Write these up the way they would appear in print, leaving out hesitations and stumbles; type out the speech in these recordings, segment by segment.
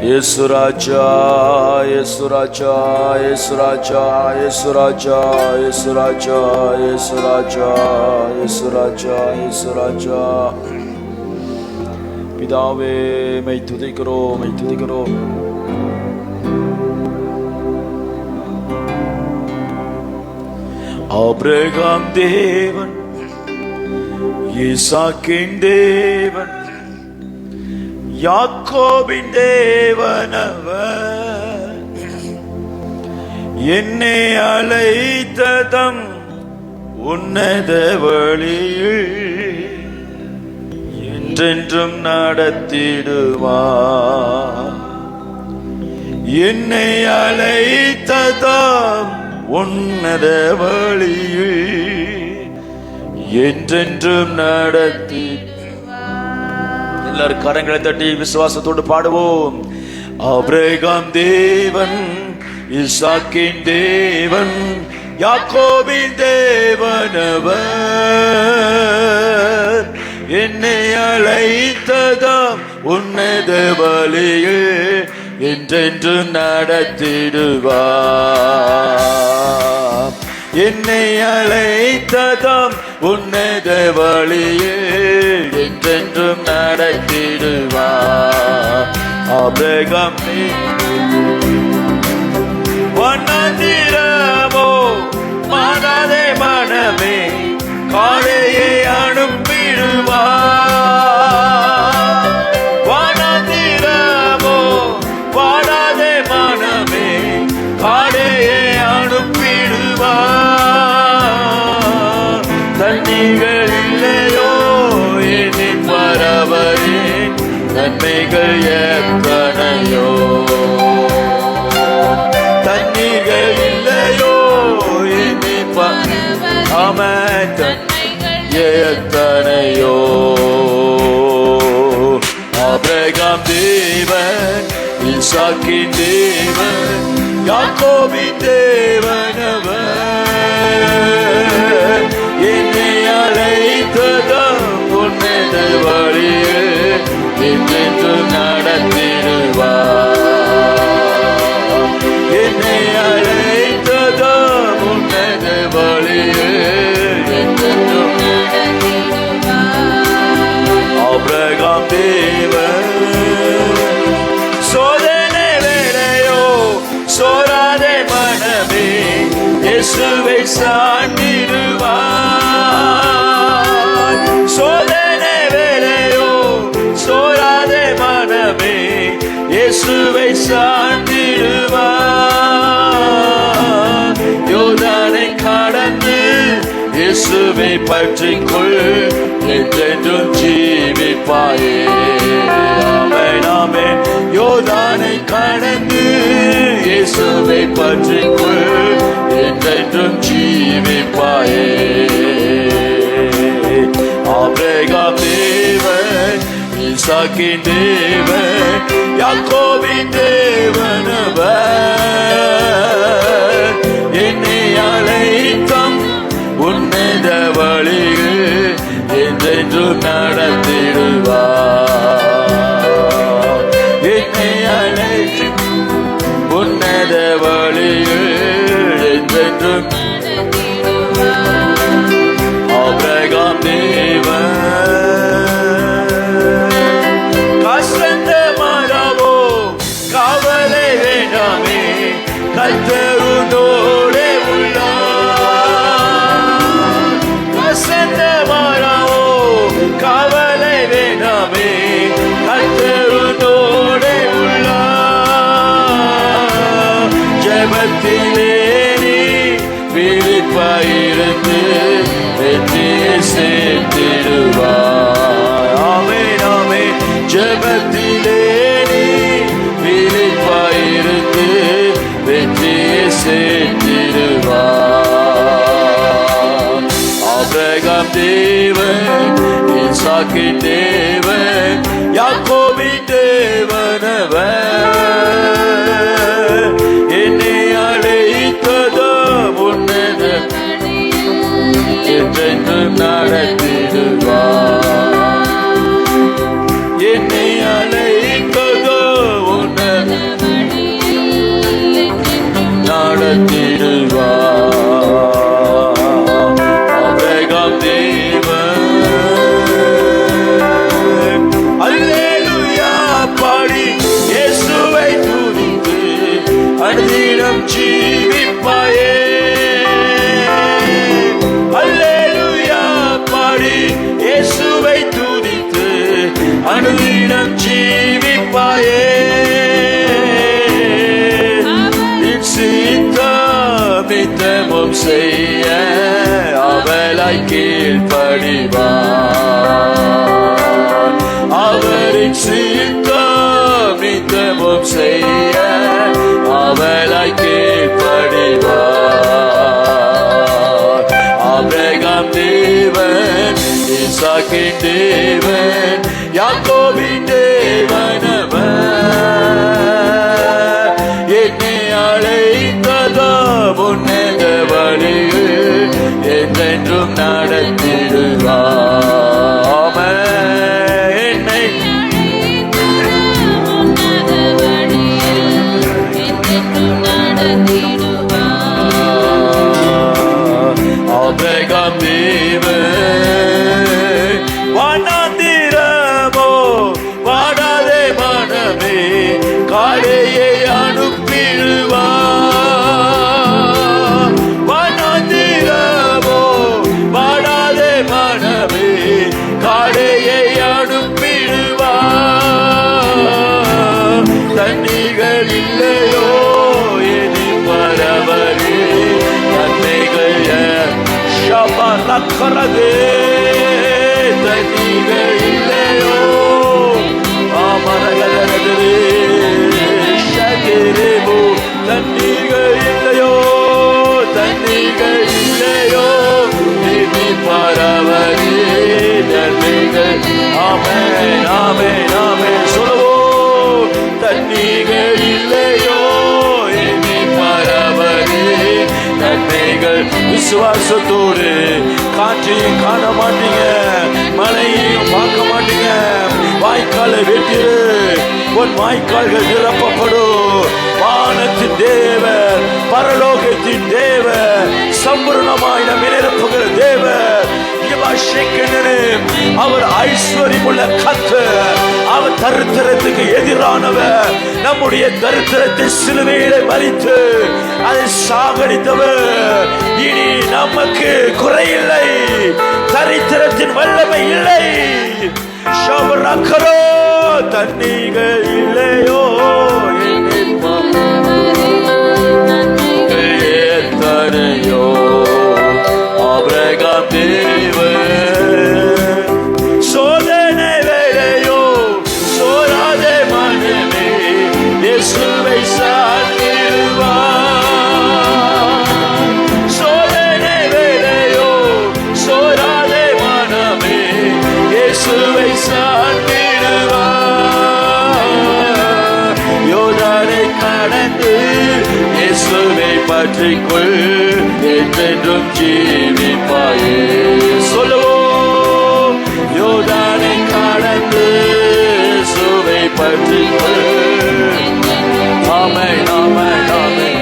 இயேசு ராஜா, இயேசு ராஜா, இயேசு ராஜா, இயேசு ராஜா, இயேசு ராஜா, இயேசு ராஜா, இயேசு ராஜா, இயேசு ராஜா. பிதாவே மை துதிக்கிறோம், மை துதிக்கிறோம். ஆபிரகாம் தேவன், ஈசாக்கின் தேவன், யாக்கோபின் தேவனவர், என்னை அழைத்ததம் உன்னத வழியில் என்றென்றும் நடத்திடுவார். என்னை அழைத்ததம் உன்னத வழியில் என்றென்றும் நடத்தி. எல்லாரும் கரங்களை தட்டி விசுவாசத்தோடு பாடுவோம். ஆபிரகாம் தேவன், ஈசாக்கின் தேவன், யாக்கோபின் தேவனவர், என்னை அழைத்ததாம் உன்னத வழியில் என்றென்றும் நடத்திடுவார். என்னை அழைத்ததாம் உன்னத வழியில் என்றென்றும் நடத்திடுவார். ஆபிரகாம் வண்ணந்திரமோ மாறாதே மனமே காளையை அனுப்பிடுவார். வண்ணந்திரமோ வாடாதே மனமே காளையை அனுப்பிடுவார். தண்ணீர்கள் இல்லையோ என் பரவரே, நன்மைகள் எத்தனையோ. தண்ணீர்கள் இல்லையோ என் எத்தனையோ. ஆபிரகாம் தேவன், ஈசாக்கின் தேவன், யாக்கோபின் தேவனவர், என்னை அழைத்ததாம் உன்னத வழியில் என்றென்றும் நடத்திடுவார். என்னை அழைத்ததாம் உன்னத வழியில் என்றென்றும் நடத்திடுவார். ஆபிரகாம் தேவன் சோதனை வேளையோ சோராதே மனமே இயேசுவை சார்ந்திடுவார். சோதனை வேளையோ சோராதே மனமே இயேசுவை சார்ந்திடுவார். யோர்தானை கடந்து இயேசுவை பற்றிக்கொள், என்றென்றும் ஜீவிப்பாயே. ஆமென், ஆமென். யோர்தானை கடந்து இயேசுவை பற்றிக்கொள், என்றென்றும் ஜீவிப்பாயே. ஆபிரகாம் தேவன், ஈசாக்கின் தேவன், யாக்கோபின் தேவனவர், என்னை அழைத்தம் உன்னத வழியில் என்றென்றும் நடத்திடுவார். என்னை அழைத்தும் உன்னத வழியில் என்றென்றும். ஆபிரகாம் தேவன் கஷ்டந்த மரமோ கவலை வேண்டாமே, கர்த்தருடனே உள்ளார். கஷ்டந்த மரமோ கவலை வேண்டாமே, கர்த்தருடனே உள்ளார். ஜெபத்திலே நீ விழிப்பாயிருந்து வெற்றியை சேர்த்திடுவார். ஆமென், ஆமென். ஜெபத்திலே நீ விழிப்பாயிருந்து வெற்றியை சேர்த்திடுவார். ஆபிரகாம் தேவன், ஈசாக்கின் தேவன், யாக்கோபின் தேவனவர், என்னை அழைத்ததாம் உன்னத என்றென்றும் நடத்திடுவார். என்னை அழை நித்தமும் செய்ய அவளை கீழ்ப்படிவார். அவரின் சித்தம் நித்தமும் செய்ய அவளை கீழ்ப்படிவார். ஆபிரகாம் தேவன், ஈசாக்கின் தேவன், யாக்கோபின் தேவனவர். என்னை அழைத்ததோ உன்னத வழியில் என்றென்றும் நடத்திடுவார். என்னை ஆபிரகாம் தேவன், வனாந்திரமோ வாடாதே மனமே காளையை அனுப்பிடுவார். வனாந்திரமோ வாடாதே மனமே காளையை அனுப்பிடுவார். தண்ணீர்கள் இல்லையோ இனி பரவரே நன்மைகள் ஷபரக்கரதே. தண்ணீர்கள் இல்லையோ ஆமரகதரே ஷகிரேபு. தண்ணீர்கள் இல்லையோ, தண்ணீர்கள் இல்லையோ இனி பரவரே நன்மைகள். ஆமென் ஆமென் ஆமென் சொல்லுவோம். தண்ணீர்கள் இல்லையோ இனி பரவரே நன்மைகள். விசுவாசத்தோடு காற்றையும் காண மாட்டீங்க, மழையையும் பார்க்க மாட்டீங்க. வாய்க்காலை வெட்டிரு, உன் வாய்க்கால்கள் நிரப்பப்படும். வானத்தின் தேவன், பரலோகத்தின் தேவன், சம்பூர்ணமாய் நம்மை நிரப்புகிற தேவன். அவர் ஐஸ்வர்யமுள்ள கர்த்தர். அவர் தரித்திரத்துக்கு எதிரானவர். நம்முடைய தரித்திரத்தை சிலுவையிலே மரித்து அதை சாகடித்தவர். இனி நமக்கு குறையில்லை, தரித்திரத்தின் வல்லமை இல்லை. ஷபரக்கரோ. தண்ணீர்கள் இல்லையோ எத்தனையோ. ஆபிரகாம் தேவன், சோதனை வேளையோ சோராதே மனமே இயேசுவை சார்ந்திடுவார். சோதனை வேளையோ சோராதே மனமே இயேசுவை சார்ந்திடுவார். யோர்தானை கடந்து இயேசுவை பற்றிக்கொள், என்றென்றும் ஜீவிப்பாயே. சொல்லுவோம். யோர்தானை கடந்து இயேசுவை பற்றிக்கொள். ஆமென் ஆமென் ஆமென்.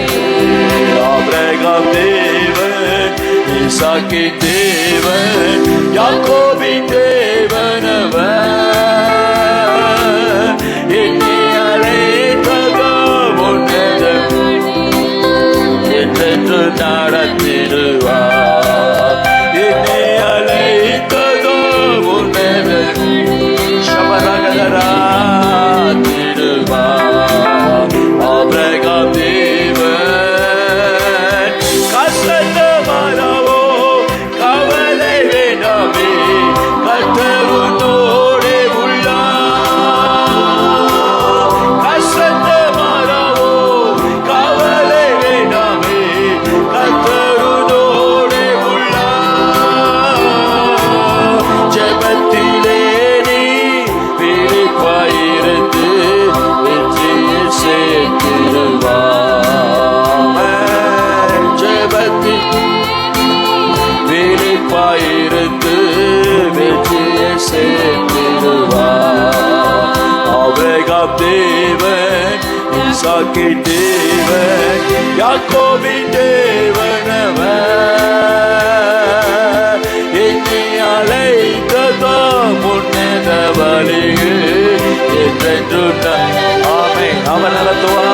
ஆபிரகாம் தேவன், ஈசாக்கின் தேவன், யாக்கோபின் தேவனவர். என்னை அழைத்ததோ உன்னத என்றென்று நடத்திடுவார். என்னை அழைத்ததோ உன்னத சபரகராத்திடுவார். ஆபிரகாம் தேவன், கஷ்டமானவோ கவலை வேண்டாமே கர்த்தர் உன்னோடே உள்ளார். கஷ்டமானவோ கவலை வேண்டாமே கர்த்தர் உன்னோடே உள்ளார். ஜெபத்திலே நீ விழிப்பாயிருந்து வெற்றியை சேர்த்திடுவார். ஜெபத்தில் விழிப்பாயிருந்து வெற்றியை சேர்த்திடுவார். ஆபிரகாம் தேவன், ஈசாக்கின் தேவன், யாக்கோபின் தேவனவர். என்னை அழைத்ததோ உன்னத வழியில் என்றென்றும். ஆமென். அவர் நடத்துவா,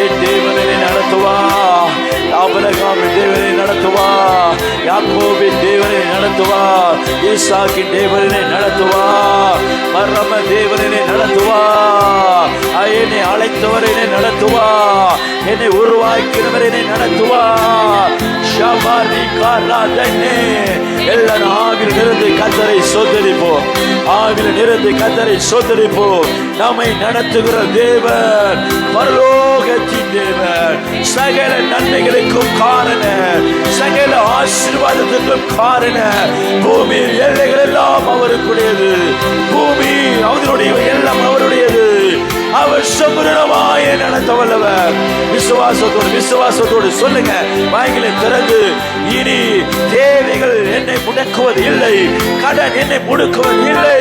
என் தேவனை நடத்துவா. ஆபிரகாமின் தேவனை நடத்துவா, யாக்கோபின் தேவனை நடத்துவா, ஈசாக்கின் தேவனை நடத்துவா, பரம தேவனை நடத்துவா. என்னை அழைத்தவரை நடத்துவா, என்னை உருவாக்கினவரை நடத்துவா. எல்லாரும் ஆவியில் நிறுத்தி கர்த்தரை சோதரிப்போம். ஆவியில் நிறுத்தி கர்த்தரை சோதரிப்போம். நம்மை நடத்துகிற தேவன் பரலோகத்தின் தேவன், சகல நன்மைகளுக்கும் காரணம், சகல ஆசீர்வாதத்துக்கும் காரணம். பூமியின் எல்லைகள் எல்லாம் அவருக்குடையது. பூமி அவருடைய எல்லாம் அவருடையது. அவர் சம்பூரணமாய் நடத்த வல்லவர். விசுவாசத்தோடு சொல்லுங்க, வாய்களை திறந்து. இனி தேவைகள் என்னை முடக்குவது இல்லை, கடன் என்னை முடுக்குவது இல்லை.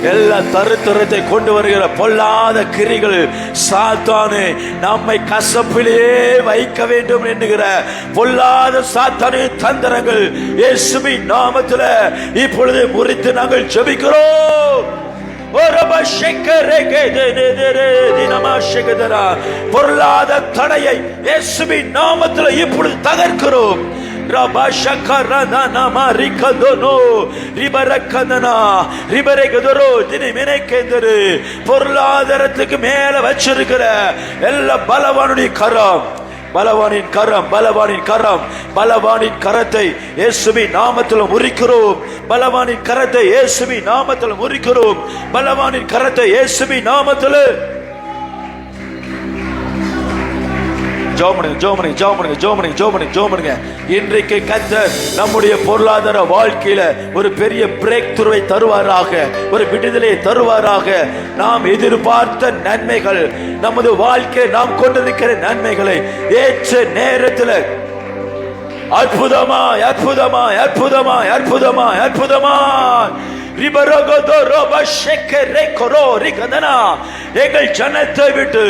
எல்லா தருத்தரத்தை கொண்டு வருகிற பொல்லாத கிரிகள், சாத்தானே நம்மை கசப்பிலேயே வைக்க வேண்டும் என்கிற பொல்லாத சாத்தானே தந்திரங்கள் இயேசுவின் நாமத்தில் இப்பொழுது முறித்து நாங்கள் ஜெபிக்கிறோம். பொருளாத தடையை இயேசுவின் நாமத்தில் இப்பொழுது தகர்க்கிறோம். பொருளாதாரத்துக்கு மேல வச்சிருக்கிற எல்லா பலவானுடைய கரம், பலவானின் கரம், பலவானின் கரம், பலவானின் கரத்தை இயேசுவின் நாமத்தில் முறிக்கிறோம். பலவானின் கரத்தை இயேசுவின் நாமத்தில் முறிக்கிறோம். பலவானின் கரத்தை இயேசுவின் நாமத்தில் இன்றைக்கு கர்த்தர் நம்முடைய பொருளாதார வாழ்க்கையில ஒரு பெரிய பிரேக் த்ரூவை தருவாராக, ஒரு விடுதலையை தருவாராக. நாம் எதிர்பார்த்த நன்மைகள், நமது வாழ்க்கை நாம் கொண்டிருக்கிற நன்மைகளை ஏற்ற நேரத்தில் அற்புதமாய் அற்புதமாய் அற்புதமாய் அற்புதமாய் அற்புதமாய் எங்கள் ஜனத்தை விட்டு,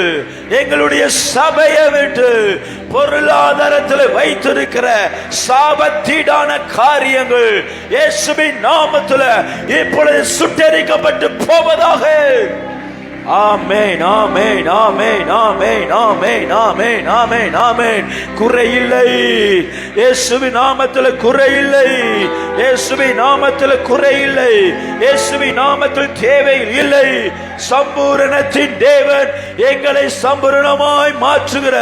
எங்களுடைய சபையை விட்டு, பொருளாதாரத்தில் வைத்திருக்கிற சாபத்தீடான காரியங்கள் இயேசுவின் நாமத்தில் இப்பொழுது சுட்டெரிக்கப்பட்டு போவதாக. ஆமென், ஆமென், ஆமென், ஆமென், ஆமென், ஆமென், ஆமென், ஆமென். குறையில்லை இயேசுவின் நாமத்தில், குறையில்லை இயேசுவின் நாமத்தில், குறையில்லை இயேசுவின் நாமத்தில், தேவை இல்லை. சம்பூரணத்தின் தேவன் எங்களை சம்பூரணமாய் மாற்றுகிற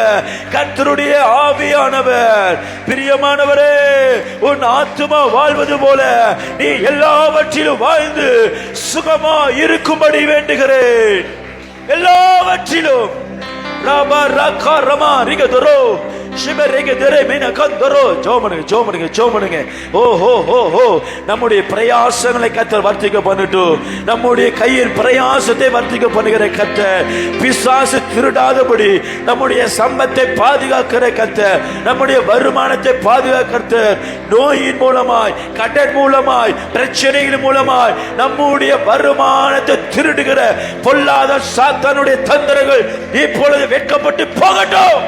கர்த்தருடைய ஆவியானவர். பிரியமானவரே, உன் ஆத்துமா வாழ்வது போல நீ எல்லாவற்றிலும் வாழ்ந்து சுகமா இருக்கும்படி வேண்டுகிறேன். எல்லாவற்றிலும் நம்முடைய பிரயாசங்களை கர்த்தர் வர்த்திக்க பண்ணட்டும். நம்முடைய கையின் பிரயாசத்தை வர்த்திக்க பண்ணுகிற கர்த்தர், பிசாசு திருடாதபடி நம்முடைய சம்பத்தை பாதுகாக்கிற கர்த்தர், நம்முடைய வருமானத்தை பாதுகாக்கிற, நோயின் மூலமாய், கடன் மூலமாய், பிரச்சனைகள் மூலமாய் நம்முடைய வருமானத்தை திருடுகிற பொல்லாத சாத்தானுடைய தந்திரங்கள் இப்பொழுது வெட்கப்பட்டு போகட்டும்.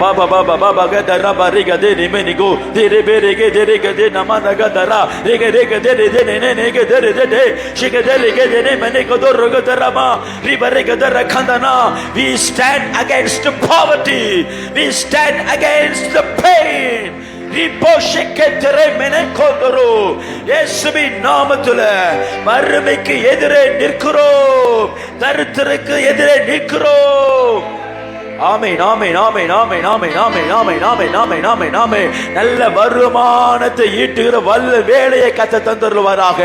Baba baba baba gadara bariga de nimenigo dire berege derege de namana gadara rege rege de de ne ne ge de de de shige de rege de ne mane godor rogo darama ribarege dara khandana. We stand against the poverty, we stand against the pain. ரிபோஷெக்கெத்தரை மெனக்கொண்டரோ இயேசுவின் நாமத்தில் வறுமைக்கு எதிரே நிற்கிறோம், தரித்திரருக்கு எதிரே நிற்கிறோம். ஆமென், ஆமென், ஆமென், ஆமென், ஆமென், ஆமென், ஆமென், ஆமென், ஆமென், ஆமென், ஆமென். நல்ல வருமானத்தை ஈட்டுகிற வல்ல வேலையை கர்த்தர் தந்தருள்வாராக.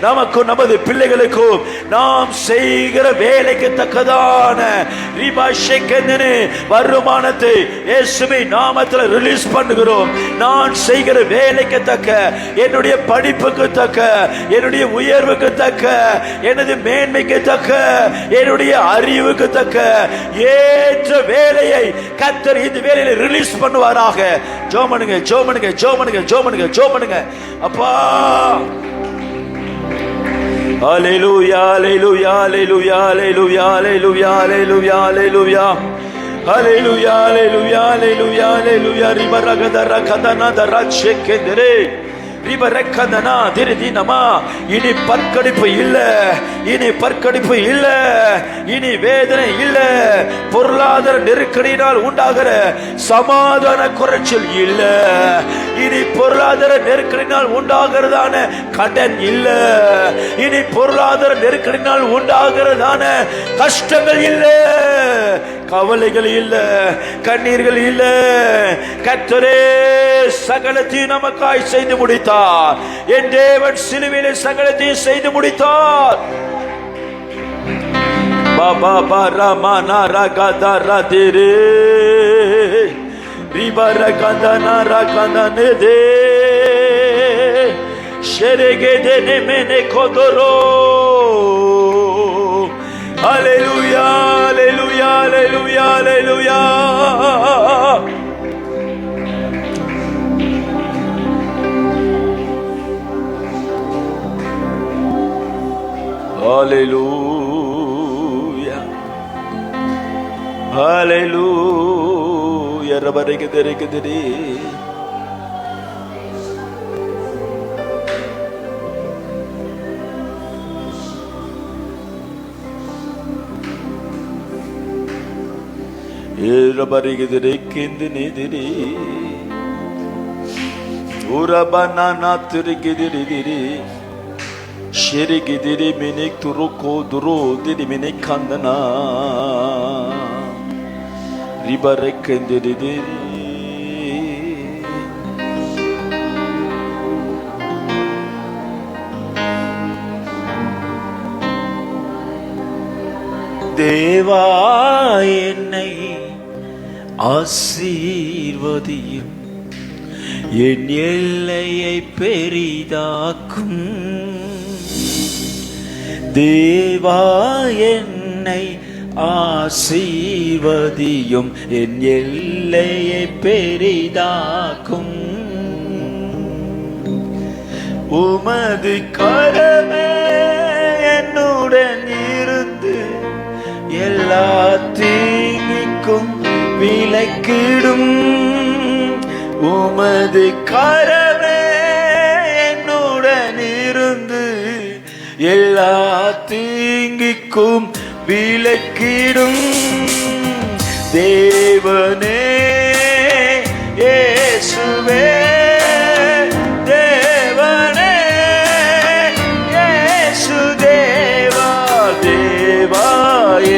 நமக்கும் நமது பிள்ளைகளுக்கும் நாம் செய்கிற வேலைக்கு தக்கதான வருமானத்தை இயேசுவின் நாமத்தில் ரிலீஸ் பண்ணுகிறோம். நான் செய்கிற வேலைக்கு தக்க, என்னுடைய படிப்புக்கு தக்க, என்னுடைய உயர்வுக்கு தக்க, எனது மேன்மைக்கு தக்க, என்னுடைய அறிவுக்கு தக்க ஏற்ற வேலையை கர்த்தர் இந்த வேலையில ரிலீஸ் பண்ணுவாராக. ஜோமனுங்க ஜோமனுங்க ஜோமனுங்க ஜோமனுங்க ஜோமனுங்க அப்பா. ஹalleluya ஹalleluya ஹalleluya ஹalleluya ஹalleluya ஹalleluya ஹalleluya ஹalleluya ஹalleluya ஹalleluya ஹalleluya ரிபரகதர கதன தரச்செக்கெதரே ரிபரக்கந்தனா திருதினமா. இனி பற்கடிப்பு இல்ல, இனி பற்கடிப்பு இல்ல, இனி வேதனை இல்ல. பொருளாதார நெருக்கடியினால் உண்டாகிற சமாதான குறைச்சல் இல்ல. இனி பொருளாதார நெருக்கடியினால் உண்டாகிறதான கடன் இல்ல. இனி பொருளாதார நெருக்கடியினால் உண்டாகிறதான கஷ்டங்கள் இல்ல, கவலைகள் இல்ல, கண்ணீர்கள் இல்ல. கர்த்தரே சகலத்தையும் நமக்காய் செய்து முடித்தார். என் தேவன் சிலுவையிலே சகலத்தையும் செய்து முடித்தார். பாபா பாரமானா ரகதரா திரே ரிபரகந்தனா ரகந்தனதே ஷெரகதனே மெனே கோதரோ. ஹalleluya ஹalleluya ஹalleluya ஹalleluya. ஹalleluya ஹalleluya. ரபரகதரகதரே ரபரகதரே கிந்தனேதிரே உரபனானா திருகிதிரிதிரே ஷெரிகிதிரி மினிக் துருக்கோ துரோ திரி மினிக் கந்தனா ரிபரக்கந்திரிதிரே. தேவா என்னை ஆசீர்வதியும், என் எல்லையை பெரிதாக்கும். தேவா என்னை ஆசீர்வதியும், என் எல்லையை பெரிதாக்கும். உமது கரமே என்னுடன் இருந்து எல்லா தீங்குக்கும் விலக்கிடும். உமது கரமே என்னுடன் இருந்து எல்லா தீங்குக்கும் விலக்கிடும். தேவனே இயேசுவே தேவனே இயேசு தேவா. தேவா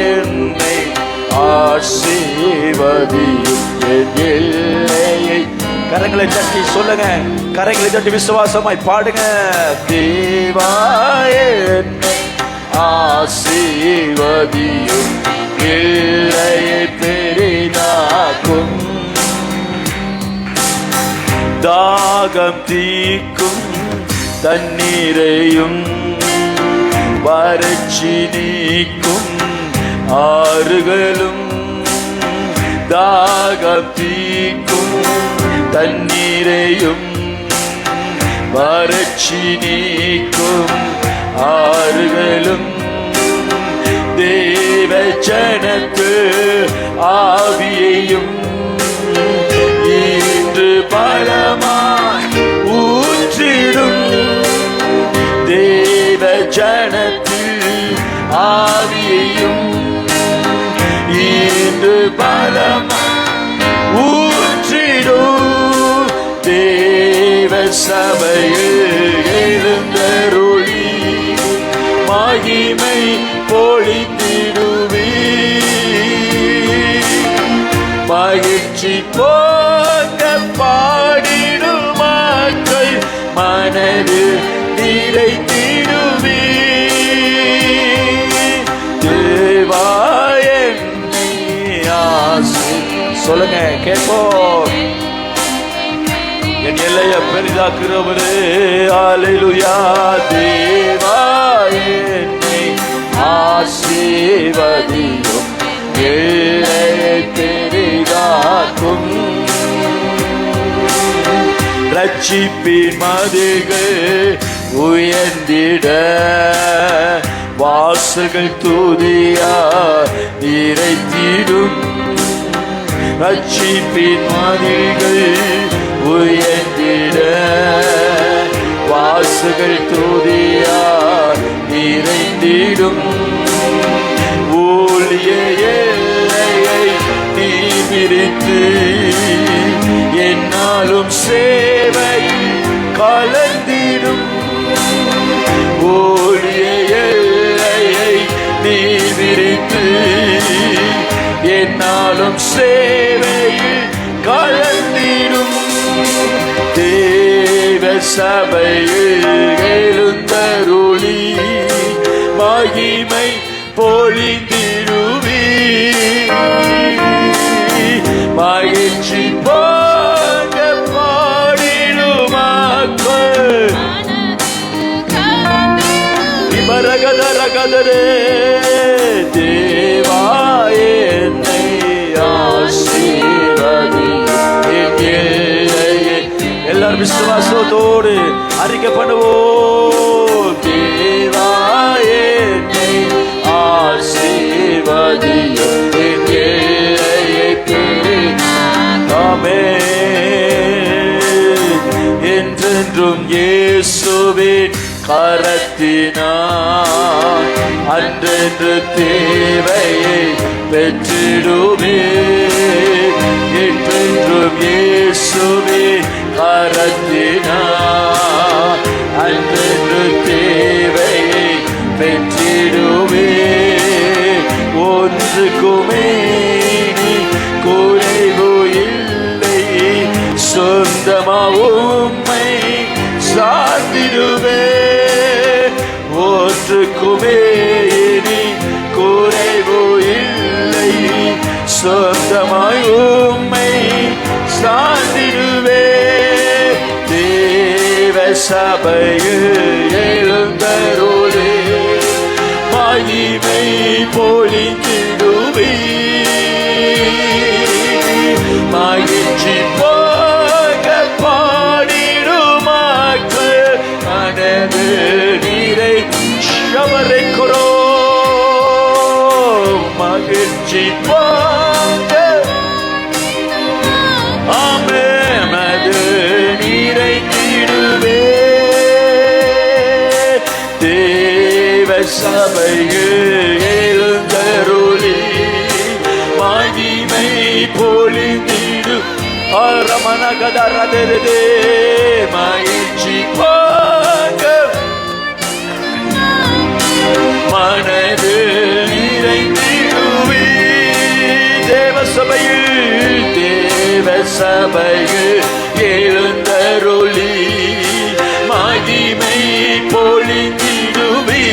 என்னை ஆசீர்வதியும், என் எல்லையை. கரங்களை தட்டி சொல்லுங்க, கரங்களை தட்டி விசுவாசமாய் பாடுங்க. தேவா என்னை ஆசீர்வதியும், எல்லையை பெரிதாக்கும். தாகம் தீர்க்கும் தண்ணீரையும் வறட்சி நீக்கும் ஆறுகளும். தாகம் தீர்க்கும் தண்ணீரையும் வறட்சி நீக்கும் ஆறுகளும். தேவ ஜனத்து ஆவியையும் இன்று பலமாய் ஊற்றிடும். தேவ ஜனத்தில் ஆவியையும் இன்று பலமாய் ஊற்றிடும். தேவ சபையில் எழுந்தருளி மகிமை பொழிந்திடுவே. மகிழ்ச்சி போங்க பாடிடும் மக்கள் மனதில் நிறைத்திடுவே. தேவா என்னை சொல்லுங்க கேட்போம். என் எல்லையை பெரிதாக்குறவரே ஹல்லேலூயா. தேவா என்னை ஆசீர்வதியும், எல்லையை பெரிதாக்கும். ரட்சிப்பின் மதில்கள் உயர்ந்திட வாசல்கள் துதியா நிறைத்திடும். ரட்சிப்பின் மதில்கள் உயர்ந்திட வாசுகள் துதியால் நிறைந்திடும். ஊழிய எல்லையை நீ விரித்து என்னாலும் சேவையில் கலந்திடும். ஊழிய எல்லையை நீ விரித்து என்னாலும் சேவையில் கலந்திடும். தேவ சபையில் எழுந்தருளி மகிமை பொழிந்திடுவி. மகிழ்ச்சி போக பாடிடுமாக்கள் விமரகதரகதரே. தேவா என்னை ஆசீர்வதி. எல்லாரும் விசுவாசத்தோடு அறிக்கை பண்ணுவோம். தேவா என்னை ஆசீர்வதியும் என்றென்றும் இயேசுவின் கரத்தினார் அன்றென்று தேவையை பெற்றிடுவே. என்றென்றும் இயேசுவின் கரத்தினார் அன்றென்று தேவையை பெற்றிடுவே. ஒன்றுக்குமே குறைவு இல்லை, சொந்தமாவும்மை சார்ந்திடுவே. ஒன்றுக்குமே குறைவு இல்லை, சொந்தமாய் உம்மை சார்ந்திடுவே. தேவ சபையில் எழுந்தருளே மகிமை பொழிந்திடுவே. மகிழ்ச்சி போக பாடிடுமாக்கள் மனது நீரை சவரைக்கிறோ. மகிழ்ச்சி போக ஆமே மது நீரை தீடுவே. தேவ சபையில் எழுந்தருளி மகிமை பொழிந்திடு. அரமண கதரதே மகிழ்ச்சி போக மனது நிறைந்திடுவே. தேவ சபையில் எழுந்தருளி மகிமை பொழிந்திடுவே.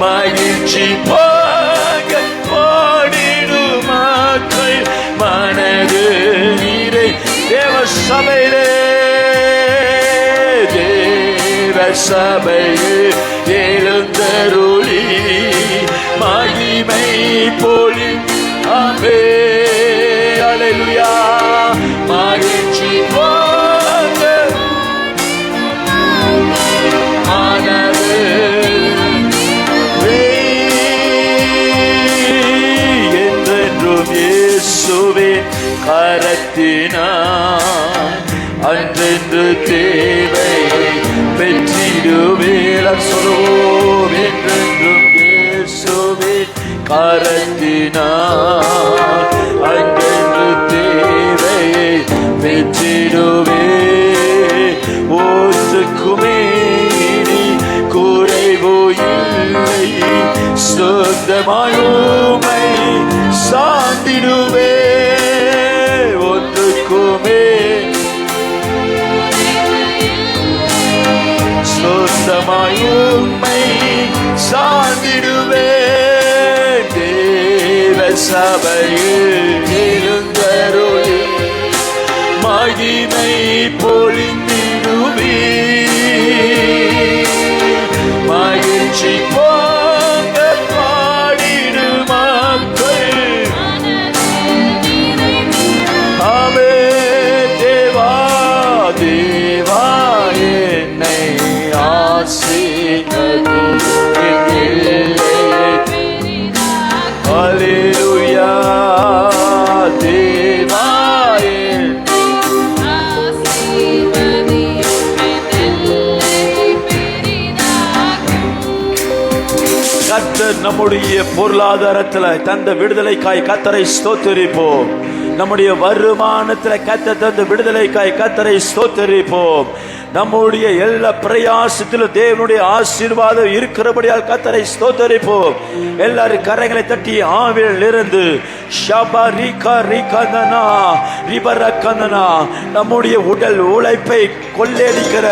மகிழ்ச்சி போக பாடிடுமாக்கள் மனது நீரை. தேவ சபையிலே தேவ சபையில் எழுந்தருளி மகிமை பொழி. ஆமே அல்லேலூயா. மகிழ்ச்சி போக மனது என்றென்றும் இயேசுவின் கரத்தினார் அன்றென்று தேவையை பெற்றிடுவேன் சொல்லுவோம். என்றென்றும் இயேசுவின் கரத்தினார் அன்றென்று தேவையை பெற்றிடுவே. ஒன்றுக்குமே குறைவு இல்லை, சொந்தமாய் உம்மை சார்ந்திடுவே. ஒன்றுக்குமே சொந்தமாய் உம்மை சார்ந்திடுவே. தேவ சபையில் எழுந்தருளி மகிமை பொழிந்திடுவே. மகிழ்ச்சி போக பாடிடுமாக்கள் ஆமே. தேவா தேவா என்னை ஆசீர்வதி. அல்லேலூயா. தேவா என்னை கர்த்தர் நம்முடைய பொருளாதாரத்துல தந்த விடுதலைக்காய் கர்த்தரை ஸ்தோத்திரிப்போம். நம்முடைய வருமானத்தில் கர்த்தர் தந்த விடுதலைக்காய் கர்த்தரை ஸ்தோத்திரிப்போம். நம்முடைய எல்லா பிரயாசத்திலும் தேவனுடைய ஆசீர்வாதம் இருக்கிறபடியால் கர்த்தரை ஸ்தோத்திரிப்போம். எல்லாரும் கரங்களை தட்டி ஆவியில் இருந்து நம்முடைய உடல் உழைப்பை கொள்ளையடிக்கிற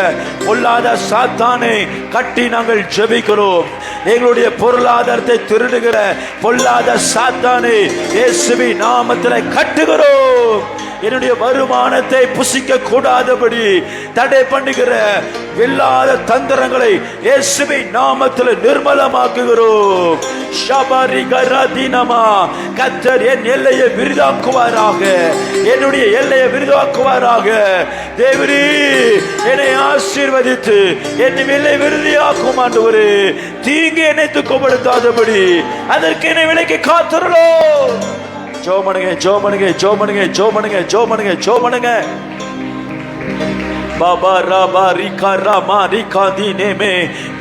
பொல்லாத சாத்தானை கட்டி நாங்கள் ஜெபிக்கிறோம். எங்களுடைய பொருளாதாரத்தை திருடுகிற பொல்லாத சாத்தானை இயேசுவின் நாமத்தில் கட்டுகிறோம். என்னுடைய வருமானத்தை புசிக்க கூடாதபடி தடை பண்ணுகிற வெல்லாத தந்திரங்களை இயேசுவின் நாமத்தில் நிர்மலமாக்குகிறோம். கர்த்தர் என் எல்லையை விரிதாக்குவாராக, என்னுடைய எல்லையை விரிதாக்குவாராக. தேவரே என்னை ஆசீர்வதித்து என் எல்லை விருதியாக்கும் ஆண்டவரே. தீங்கு என்னை துக்கப்படுத்தாதபடி அதற்கு என்னை விலைக்கு காத்துறோம். ஜோமனுங்க ஜோமனுங்க ஜோமனுங்க ஜோமனுங்க ஜோமனுங்க ஜோமனுங்க. பாபா ராபா ரிகா ராமா ரிகா தீனேமே.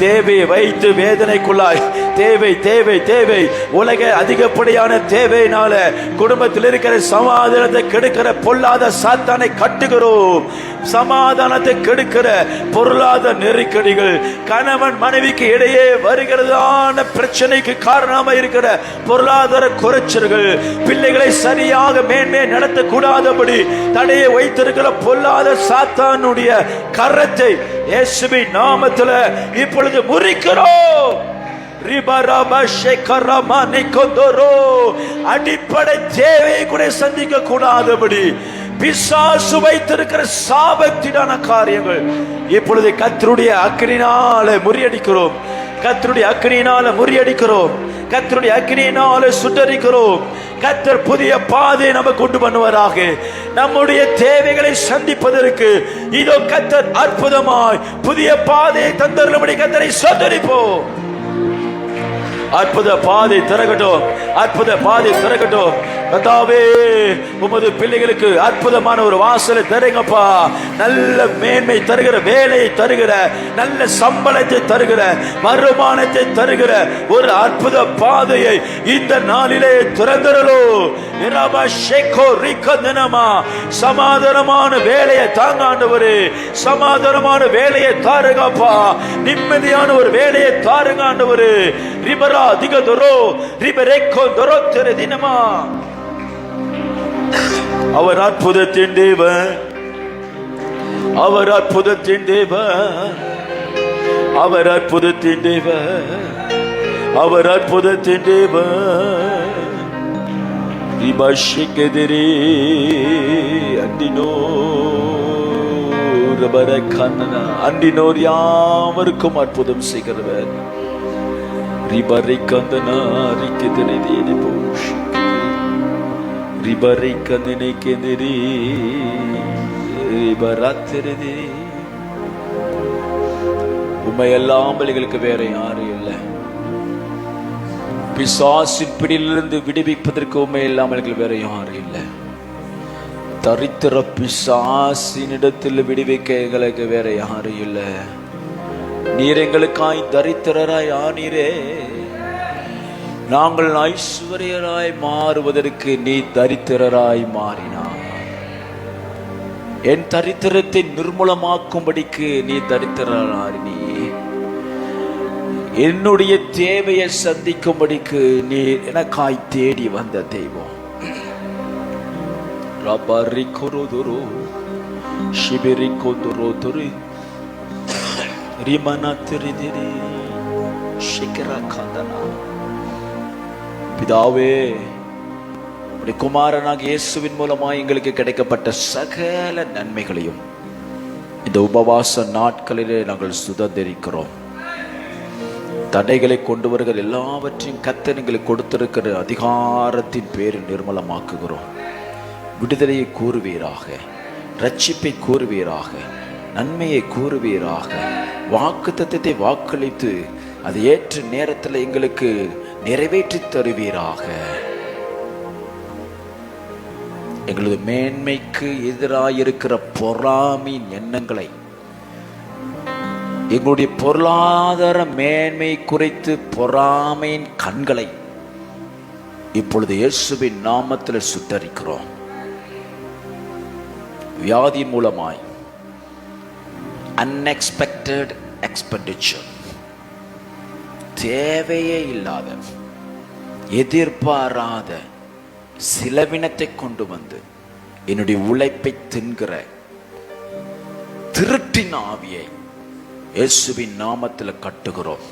தேவை வைத்து வேதனைக்குள்ளாய் தேவை தேவை தேவை உலக அதிகப்படியான தேவையினால குடும்பத்தில் இருக்கிற சமாதானத்தை கெடுக்கிற பொல்லாத சாத்தானை கட்டுகிறோம். சமாதானத்தை கெடுக்கிற பொருளாதார நெருக்கடிகள், கணவன் மனைவிக்கு இடையே வருகிறதான பிரச்சனைக்கு காரணமாக இருக்கிற பொருளாதார குறைச்சல்கள், பிள்ளைகளை சரியாக மேன்மையை நடத்தக்கூடாதபடி தடையை வைத்திருக்கிற பொல்லாத சாத்தானுடைய கரத்தை இயேசுவின் நாமத்தில் இப்பொழுது முறிக்கிறோம். அடிப்படை தேவையை கூட சந்திக்க கூடாதபடி பிசாசு வைத்திருக்கிற சாபத்திடான காரியங்கள் இப்பொழுது கர்த்தருடைய அக்கினியினால முறியடிக்கிறோம். கர்த்தருடைய அக்கினியினால முறியடிக்கிறோம். கர்த்தருடைய அக்கினியினால சுட்டரிக்கிறோம். கர்த்தர் புதிய பாதையை நமக்கு கொண்டு பண்ணுவாராக. நம்முடைய தேவைகளை சந்திப்பதற்கு இதோ கர்த்தர் அற்புதமாய் புதிய பாதையை தந்தருளும்படி கர்த்தரை ஸ்தோத்திரிப்போம். அற்புத பாதை திறக்கட்டும், அற்புத பாதை திறக்கட்டும். கர்த்தாவே உமது பிள்ளைகளுக்கு அற்புதமான ஒரு வாசலை தருங்கப்பா. நல்ல மேன்மை தருகிற, வேலையை தருகிற, நல்ல சம்பளத்தை தருகிற, வருமானத்தை தருகிற ஒரு அற்புத பாதையை இந்த நாளிலே திறந்தரலோ. சமாதானமான வேலையை தாங்க ஆண்டவரே, சமாதானமான வேலையை தாருங்கப்பா. நிம்மதியான ஒரு வேலையை தாருங்க ஆண்டவரே. ரிபரா திகதரோ ரிபரேக்கோ தரோ தினமா. அவர் அற்புதத்தின் தேவன், அவர் அற்புதத்தின் தேவன், அவர் அற்புதத்தின் தேவன், அவர் அற்புதத்தின் தேவன். ரிபாஷிகெதிரே அண்டினோர் ரபரகன்னா, அண்டினோர் யாவருக்கும் அற்புதம் செய்கிறவர். ரிபரிகந்தனா ரிகெதிரே தேனிபோஷ் ரிபரிகந்தனே கெதிரே ரிபராத்திரதே. உம்மையல்லாமல் எங்களுக்கு வேற யாரும் இல்லை. பிசாசின் பிடியிலிருந்து விடுவிப்பதற்கு உண்மை இல்லாமல் எங்களுக்கு வேற யாரும் இல்லை. தரித்திர பிசாசினிடத்தில் விடுவிக்க எங்களுக்கு வேற யாரும் இல்லை. நீர் எங்களுக்காய் தரித்திரராய் ஆனீரே. நாங்கள் ஐஸ்வர்யராய் மாறுவதற்கு நீ தரித்திரராய் மாறினார். என் தரித்திரத்தை நிர்மூலமாக்கும்படிக்கு நீ தரித்திரராய், நீ என்னுடைய தேவையை சந்திக்கும்படிக்கு நீ எனக்காய் தேடி வந்த தெய்வம். ரபரி கொரோதுரு ஷிபிரி கொந்துரோதுரு ரிமனா திரிதிரி ஷிகரா காந்தனா. பிதாவே, உடைய குமாரனாக இயேசுவின் மூலமாக எங்களுக்கு கிடைக்கப்பட்ட சகல நன்மைகளையும் இந்த உபவாச நாட்களிலே நாங்கள் சுதந்திரிக்கிறோம். தடைகளை கொண்டு வருகிற எல்லாவற்றையும் கர்த்தர் எங்களுக்கு கொடுத்திருக்கிற அதிகாரத்தின் பேரில் நிர்மலமாக்குகிறோம். விடுதலையை கூறுவீராக, ரட்சிப்பை கூறுவீராக, நன்மையை கூறுவீராக. வாக்குத்தத்தத்தை வாக்களித்து அது ஏற்ற நேரத்தில் எங்களுக்கு நிறைவேற்றி தருவீராக. எங்களது மேன்மைக்கு எதிராக இருக்கிற பொறாமையின் எண்ணங்களை எங்களுடைய பொருளாதார மேன்மை குறித்து பொறாமையின் கண்களை இப்பொழுது இயேசுவின் நாமத்தில் சுட்டரிக்கிறோம். வியாதி மூலமாய் அன்எக்ஸ்பெக்டட் எக்ஸ்பெண்டிச்சர், தேவையே இல்லாத எதிர்பாராத செலவினத்தை கொண்டு வந்து என்னுடைய உழைப்பை தின்கிற திருட்டின் ஆவியை இயேசுவின் நாமத்தில் கட்டுகிறோம்.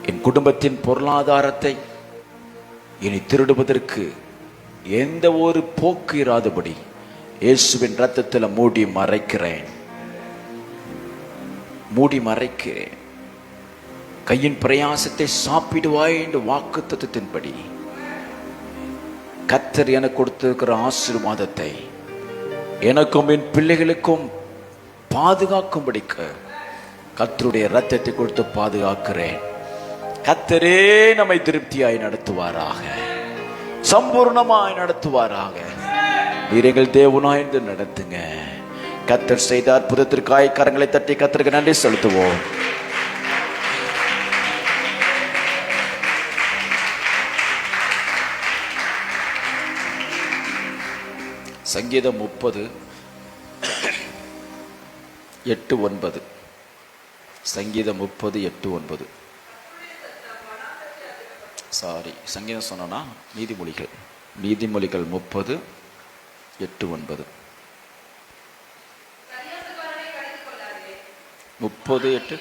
என் குடும்பத்தின் பொருளாதாரத்தை இனி திருடுவதற்கு எந்த ஒரு போக்கு இராதபடி இயேசுவின் ரத்தத்தில் மூடி மறைக்கிறேன். கையின் பிரயாசத்தை சாப்பிடுவாய் என்று வாக்குத்தத்தத்தின்படி கர்த்தர் எனக்கு கொடுத்திருக்கிற ஆசீர்வாதத்தை எனக்கும் என் பிள்ளைகளுக்கும் பாதுகாக்கும்படிக்கு கர்த்தருடைய ரத்தத்தை கொடுத்து பாதுகாக்கிறேன். கர்த்தரே நம்மை திருப்தியாய் நடத்துவாராக, சம்பூர்ணமாய் நடத்துவாராக. நீர்கள் தேவனாய் என்று நடத்துங்க. கர்த்தர் செய்த அற்புதத்திற்காய் கரங்களை தட்டி கர்த்தருக்கு நன்றி செலுத்துவோம். சங்கீதம் 30:8-9. சங்கீதம் 30:8-9. சங்கீதம் சொன்னா நீதிமொழிகள் 30:8-9. 30:8.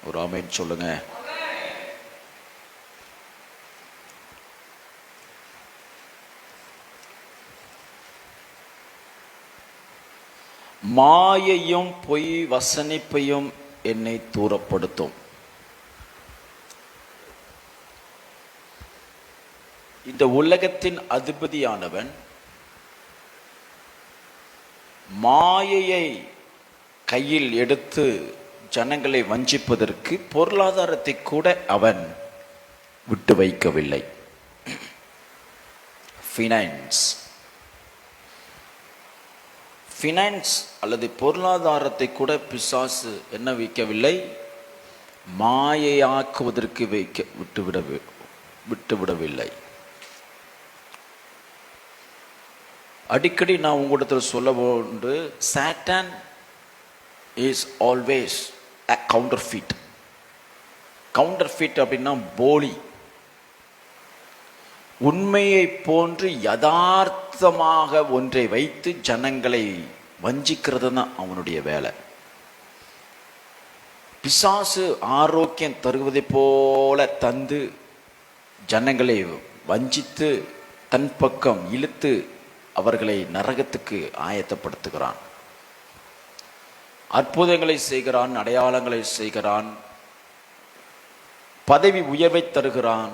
ஒரு ஆமென் சொல்லுங்க. மாயையும் பொய் வசனிப்பையும் என்னை தூரப்படுத்தும். இந்த உலகத்தின் அதிபதியானவன் மாயையை கையில் எடுத்து ஜனங்களை வஞ்சிப்பதற்கு பொருளாதாரத்தை கூட அவன் விட்டு வைக்கவில்லை. ஃபினான்ஸ் அல்லது பொருளாதாரத்தை கூட பிசாசு என்ன வைக்கவில்லை, மாயையாக்குவதற்கு விட்டுவிடவில்லை. அடிக்கடி நான் உங்களிடத்தில் சொல்ல ஒன்று, Satan is always a counterfeit. அப்படின்னா போலி. உண்மையை போன்று யதார்த்தமாக ஒன்றை வைத்து ஜனங்களை வஞ்சிக்கிறது தான் அவனுடைய வேலை. பிசாசு ஆரோக்கியம் தருவதை போல தந்து ஜனங்களை வஞ்சித்து தன் பக்கம் இழுத்து அவர்களை நரகத்துக்கு ஆயத்தப்படுத்துகிறான். அற்புதங்களை செய்கிறான், அடையாளங்களை செய்கிறான், பதவி உயர்வை தருகிறான்.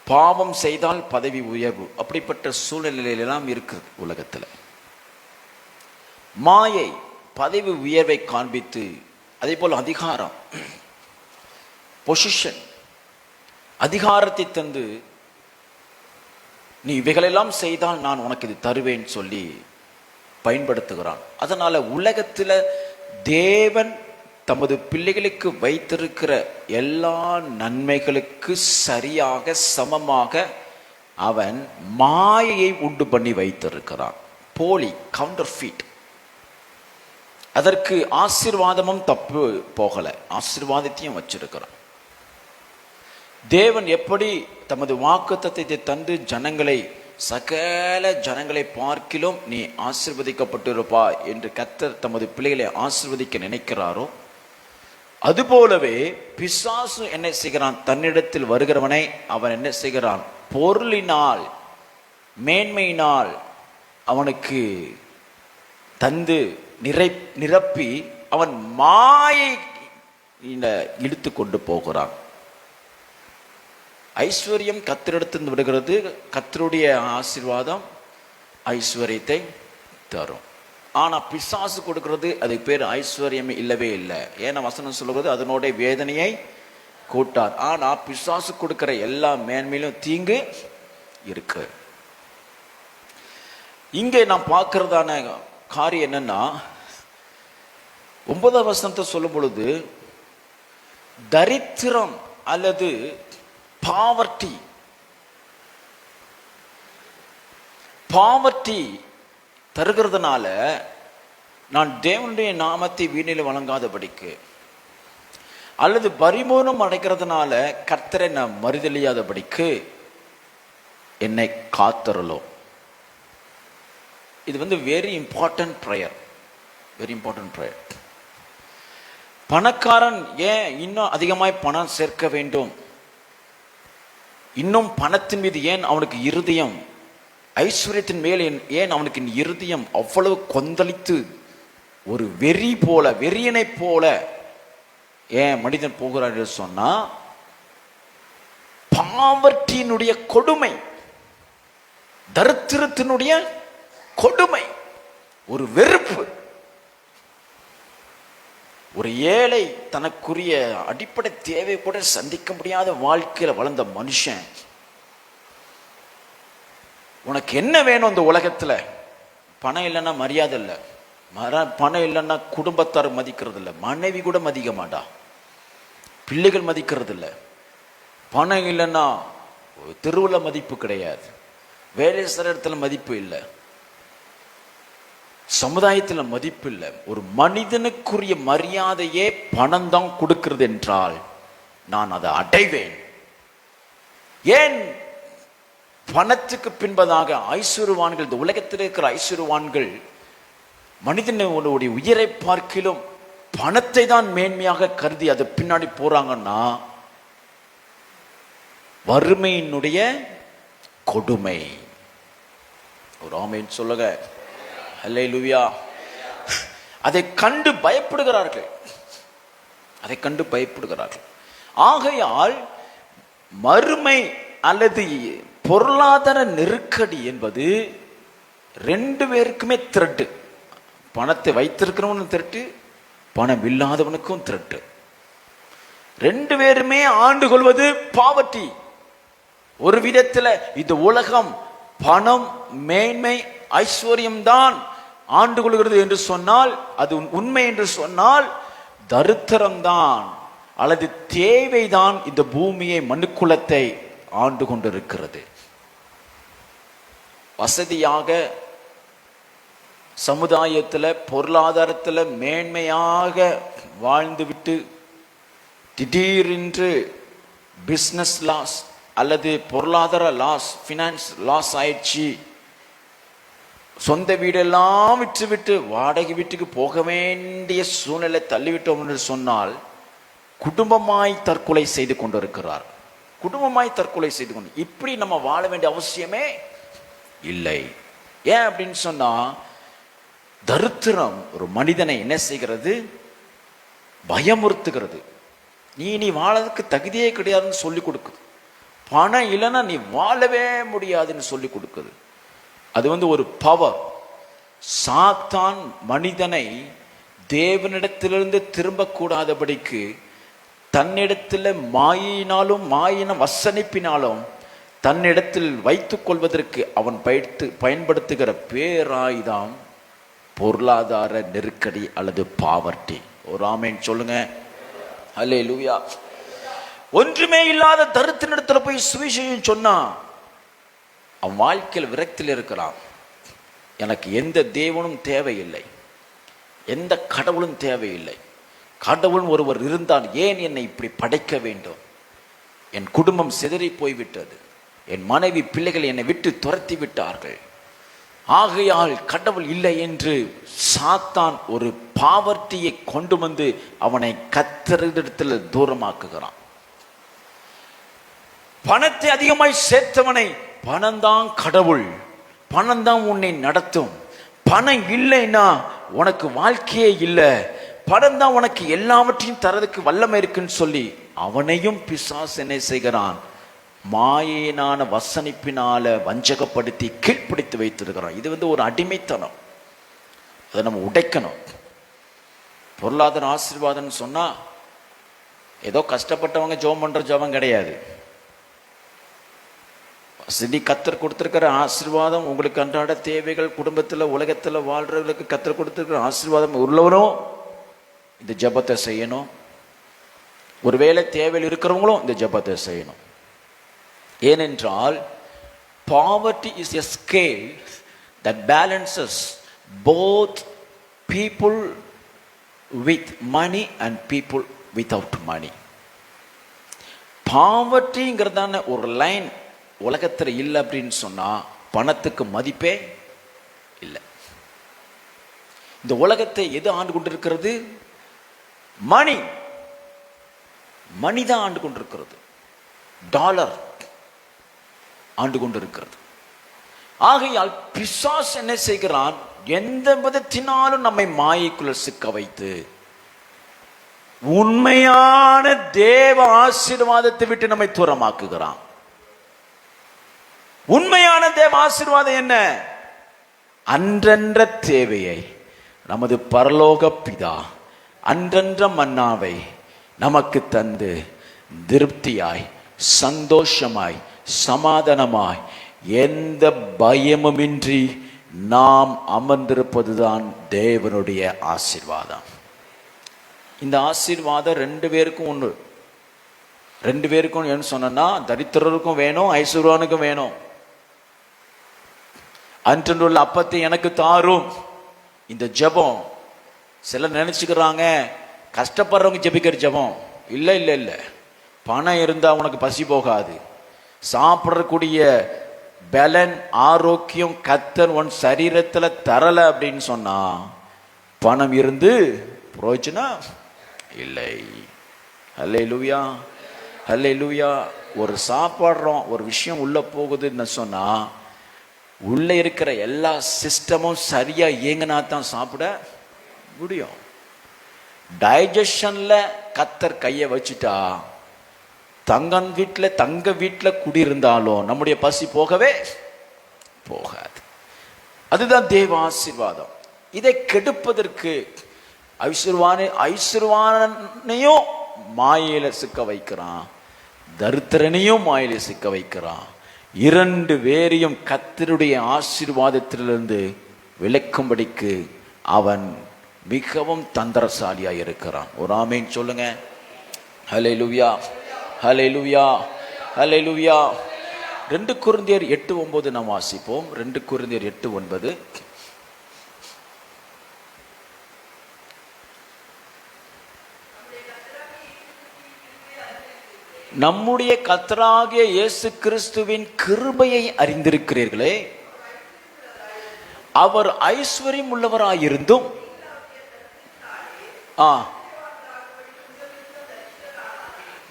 பாவம் செய்தால் பதவி உயர்வு, அப்படிப்பட்ட சூழ்நிலையிலெல்லாம் இருக்கு உலகத்தில். மாயை பதவி உயர்வை காண்பித்து, அதே போல் அதிகாரம், பொசிஷன், அதிகாரத்தை தந்து நீ இவைகளெல்லாம் செய்தால் நான் உனக்கு இது தருவேன் சொல்லி பயன்படுத்துகிறான். அதனால உலகத்தில் தேவன் தமது பிள்ளைகளுக்கு வைத்திருக்கிற எல்லா நன்மைகளுக்கு சரியாக சமமாக அவன் மாயையை உண்டு பண்ணி வைத்திருக்கிறான். போலி, கவுண்டர்ஃபீட். அதற்கு ஆசீர்வாதமும் தப்பு போகல, ஆசீர்வாதத்தையும் வச்சிருக்கிறான். தேவன் எப்படி தமது வாக்குத்தத்தத்தை தந்து ஜனங்களை, சகல ஜனங்களை பார்க்கிலும் நீ ஆசீர்வதிக்கப்பட்டிருப்பா என்று கர்த்தர் தமது பிள்ளைகளை ஆசீர்வதிக்க நினைக்கிறாரோ, அதுபோலவே பிசாசு என்ன செய்கிறான், தன்னிடத்தில் வருகிறவனை அவன் என்ன செய்கிறான், பொருளினால் மேன்மையினால் அவனுக்கு தந்து நிரப்பி அவன் மாயை இழுத்து கொண்டு போகிறான். ஐஸ்வர்யம் கர்த்தரிடத்திலிருந்து விடுகிறது. கர்த்தருடைய ஆசீர்வாதம் ஐஸ்வர்யத்தை தரும். ஆனா பிசாசு கொடுக்கிறது அதுக்கு பேர் ஐஸ்வர்யம் இல்லவே இல்லை. ஏன்னா வசனம் சொல்லுகிறது அதனுடைய வேதனையை கூட்டார். ஆனா பிசாசு கொடுக்கிற எல்லா மேன்மையிலும் தீங்கு இருக்கு. இங்கே நான் பார்க்கிறதான காரியம் என்னன்னா, 9ஆம் வசனத்தை சொல்லும் பொழுது தரித்திரம் அல்லது பாவர்ட்டி தருகிறதுனால நான் தேவனுடைய நாமத்தை வீணில் வழங்காதபடிக்கு, அல்லது பரிபூர்ணம் அடைக்கிறதுனால கர்த்தரை நான் மறுதலியாதபடிக்கு என்னை காத்தருளோ. இது very important prayer, very important prayer. பணக்காரன் ஏன் இன்னும் அதிகமாய் பணம் சேர்க்க வேண்டும்? இன்னும் பணத்தின் மீது ஏன் அவனுக்கு இருதயம், ஐஸ்வர்யத்தின் மேல் ஏன் அவனுக்கு இருதயம் அவ்வளவு கொந்தளித்து ஒரு வெறி போல, வெறியனை போல ஏன் மனிதன் போகிறான் என்று சொன்னா, பாவர்ட்டியினுடைய கொடுமை, தரித்திரத்தினுடைய கொடுமை, ஒரு வெறுப்பு. ஒரு ஏழை தனக்குரிய அடிப்படை தேவை கூட சந்திக்க முடியாத வாழ்க்கையில வளர்ந்த மனுஷன், உனக்கு என்ன வேணும் இந்த உலகத்துல? பணம் இல்லைன்னா மரியாதை இல்லை, பணம் இல்லைன்னா குடும்பத்தார் மதிக்கிறது இல்லை, மனைவி கூட மதிக்க மாட்டா, பிள்ளைகள் மதிக்கிறது இல்லை. பணம் இல்லைன்னா தெருவில் மதிப்பு கிடையாது, வேலை செய்கிற இடத்துல மதிப்பு இல்லை, சமுதாயத்தில் மதிப்பு இல்லை. ஒரு மனிதனுக்குரிய மரியாதையே பணம் தான் கொடுக்கிறது என்றால் நான் அதை அடைவேன். ஏன் பணத்துக்கு பின்பதாக ஐஸ்வர்யவான்கள், இந்த உலகத்தில் இருக்கிற ஐஸ்வர்யவான்கள் மனிதனுடைய உயிரை பார்க்கிலும் பணத்தை தான் மேன்மையாக கருதி அது பின்னாடி போறாங்கன்னா, வறுமையினுடைய கொடுமை. ஒரு ஆமென் சொல்லுங்க. அல்லேலூயா. அதை கண்டு பயப்படுகிறார்கள், அதை கண்டு பயப்படுகிறார்கள். ஆகையால் மறுமை அல்லது பொருளாதார நெருக்கடி என்பது ரெண்டு பேருக்குமே திரட்டு. பணத்தை வைத்திருக்கிறவனும் திரட்டு, பணம் இல்லாதவனுக்கும் திரட்டு. ரெண்டு பேருமே ஆண்டு கொள்வது பாவர்ட்டி. ஒரு விதத்தில் இந்த உலகம் பணம், மேன்மை, ஐஸ்வர்யம் தான் ஆண்டு கொள்கிறது என்று சொன்னால், அது உண்மை என்று சொன்னால், தரித்திரம்தான் அல்லது தேவைதான் இந்த பூமியை, மனுக்குலத்தை ஆண்டு கொண்டிருக்கிறது. வசதியாக சமுதாயத்தில் பொருளாதாரத்தில் மேன்மையாக வாழ்ந்துவிட்டு திடீரென்று பிஸ்னஸ் லாஸ் அல்லது பொருளாதார லாஸ், ஃபினான்ஸ் லாஸ் ஆயிடுச்சு, சொந்த வீடெல்லாம் விட்டுவிட்டு வாடகை வீட்டுக்கு போக வேண்டிய சூழ்நிலை தள்ளிவிட்டோம் என்று சொன்னால், குடும்பமாய் தற்கொலை செய்து கொண்டிருக்கிறார். குடும்பமாய் தற்கொலை செய்து கொண்டு, இப்படி நம்ம வாழ வேண்டிய அவசியமே இல்லை. ஏன் அப்படின்னு சொன்னா, தரித்திரம் ஒரு மனிதனை என்ன செய்கிறது? பயமுறுத்துகிறது. நீ வாழறதுக்கு தகுதியே கிடையாதுன்னு சொல்லி கொடுக்குது. பணம் இல்லைன்னா நீ வாழவே முடியாதுன்னு சொல்லி கொடுக்குது. அது ஒரு பவர். சாத்தான் மனிதனை தேவனிடத்திலிருந்து திரும்பக்கூடாதபடிக்கு தன்னிடத்தில் மாயினாலும் மாயின வசனிப்பினாலும் தன்னிடத்தில் வைத்துக் கொள்வதற்கு அவன் பயன்படுத்துகிற பேராயுதம் பொருளாதார நெருக்கடி அல்லது பாவர்ட்டி. ஒரு ஆமென் சொல்லுங்க. அல்லேலூயா. ஒன்றுமே இல்லாத தரித்திரத்தில் போய் சுவிசேஷம் சொன்னா அவன் வாழ்க்கையில் விரக்தியில் இருக்கிறான். எனக்கு எந்த தேவனும் தேவையில்லை, எந்த கடவுளும் தேவையில்லை, கடவுள் ஒருவர் இருந்தால் ஏன் என்னை இப்படி படைக்க வேண்டும்? என் குடும்பம் சிதறி போய்விட்டது, என் மனைவி பிள்ளைகள் என்னை விட்டு துரத்தி விட்டார்கள், ஆகையால் கடவுள் இல்லை என்று சாத்தான் ஒரு பாவர்ட்டியை கொண்டு வந்து அவனை கர்த்தரிடத்தில் தூரமாக்குகிறான். பணத்தை அதிகமாய் சேர்த்தவனை, பணம்தான் கடவுள், பணம்தான் உன்னை நடத்தும், பணம் இல்லைன்னா உனக்கு வாழ்க்கையே இல்லை, பணம் தான் உனக்கு எல்லாவற்றையும் தரதுக்கு வல்லமை இருக்குன்னு சொல்லி அவனையும் பிசாசு என்ன செய்கிறான்? மாயினான வசனிப்பினால வஞ்சகப்படுத்தி கீழ்ப்பிடித்து வைத்திருக்கிறோம். இது ஒரு அடிமைத்தனம். அதை நம்ம உடைக்கணும். பொருளாதார ஆசீர்வாதம்னு சொன்னா ஏதோ கஷ்டப்பட்டவங்க ஜெபம் பண்ற ஜெபம் கிடையாது. வசதி கர்த்தர் கொடுத்திருக்கிற ஆசீர்வாதம், உங்களுக்கு அன்றாட தேவைகள், குடும்பத்தில் உலகத்தில் வாழ்றவர்களுக்கு கர்த்தர் கொடுத்திருக்கிற ஆசீர்வாதம் உள்ளவரும் இந்த ஜெபத்தை செய்யணும். ஒருவேளை தேவையில் இருக்கிறவங்களும் இந்த ஜெபத்தை செய்யணும். ஏனென்றால் poverty is a scale that balances both people with money and people without money. பாவர்ட்டிங்கிறதான ஒரு லைன் உலகத்தில் இல்லை அப்படின்னு சொன்னா பணத்துக்கு மதிப்பே இல்லை. இந்த உலகத்தை எது ஆண்டு கொண்டிருக்கிறது? மணி. மணி தான் ஆண்டு கொண்டிருக்கிறது. டாலர் ஆண்டு கொண்டிருக்கிறது. ஆகையால் பிசாசு என்ன செய்கிறான்? எந்த விதத்தினாலும் நம்மை மாயைக்குள்ள சிக்க வைத்து உண்மையான தேவ ஆசீர்வாதத்தை விட்டு நம்மை தூரமாக்குகிறான். உண்மையான தேவ ஆசீர்வாதம் என்ன? அன்றன்ற தேவையை நமது பரலோக பிதா அன்றன்ற மன்னாவை நமக்கு தந்து திருப்தியாய், சந்தோஷமாய், சமாதானமாய், எந்த பயமுமின்றி நாம் அமர்ந்திருப்பதுதான் தேவனுடைய ஆசீர்வாதம். இந்த ஆசீர்வாதம் ரெண்டு பேருக்கும் ஒன்று. ரெண்டு பேருக்கும் என்ன சொன்னா, தரித்திரருக்கும் வேணும், ஐஸ்வர்யானுக்கும் வேணும். அன்றுள்ள அப்பத்தை எனக்கு தாரும். இந்த ஜெபம் சிலர் நினைச்சுக்கிறாங்க கஷ்டப்படுறவங்க ஜெபிக்கிற ஜெபம். இல்லை இல்லை இல்லை, பணம் இருந்தா உனக்கு பசி போகாது. சாப்பிடக்கூடிய பலன், ஆரோக்கியம் கர்த்தர் உன் சரீரத்தில் தரல அப்படின்னு சொன்னா பணம் இருந்து பிரயோஜனம் இல்லை. ஹல்லேலூயா, ஹல்லேலூயா. ஒரு சாப்பிட்றோம், ஒரு விஷயம் உள்ள போகுதுன்னு சொன்னா உள்ள இருக்கிற எல்லா சிஸ்டமும் சரியா இயங்கினா தான் சாப்பிட முடியும். டைஜஷன்ல கர்த்தர் கையை வச்சுட்டா தங்க வீட்டில் குடியிருந்தாலும் நம்முடைய பசி போகவே போகாது. அதுதான் தேவ ஆசீர்வாதம். இதை கெடுப்பதற்கு ஐஸ்வர்வானையும் மாயையில சிக்க வைக்கிறான், தரித்திரனையும் மாயையில சிக்க வைக்கிறான். இரண்டு பேரையும் கர்த்தருடைய ஆசீர்வாதத்திலிருந்து விலக்கும்படிக்கு அவன் மிகவும் தந்திரசாலியா இருக்கிறான். ஒரு ஆமேன் சொல்லுங்க. ஹல்லேலூயா, ஹல்லேலூயா, ஹல்லேலூயா. 2 கொரிந்தியர் 8:9 நாம் வாசிப்போம். 2 கொரிந்தியர் 8:9. நம்முடைய கர்த்தராகிய இயேசு கிறிஸ்துவின் கிருபையை அறிந்திருக்கிறீர்களே, அவர் ஐஸ்வர்யம் உள்ளவராயிருந்தும்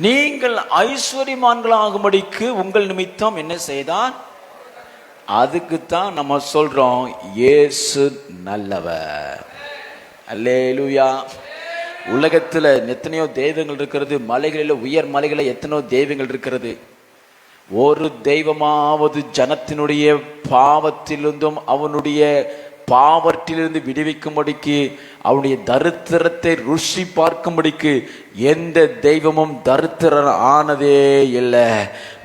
நீங்கள் ஐஸ்வர்யமான்களாகும்படிக்கு உங்கள் நிமித்தம் என்ன செய்தான்? அதுக்குத்தான் நம்ம சொல்றோம் இயேசு நல்லவர். அல்லேலூயா. உலகத்துல எத்தனையோ தெய்வங்கள் இருக்கிறது. மலைகளில், உயர் மலைகளில் எத்தனையோ தெய்வங்கள் இருக்கிறது. ஒரு தெய்வமாவது ஜனத்தினுடைய பாவத்திலிருந்தும் அவனுடைய பாவத்திலிருந்து விடுவிக்கும்படிக்கு, அவனுடைய தரித்திரத்தை ருசி பார்க்கும்படிக்கு எந்த தெய்வமும் தரித்திரன் ஆனதே இல்லை.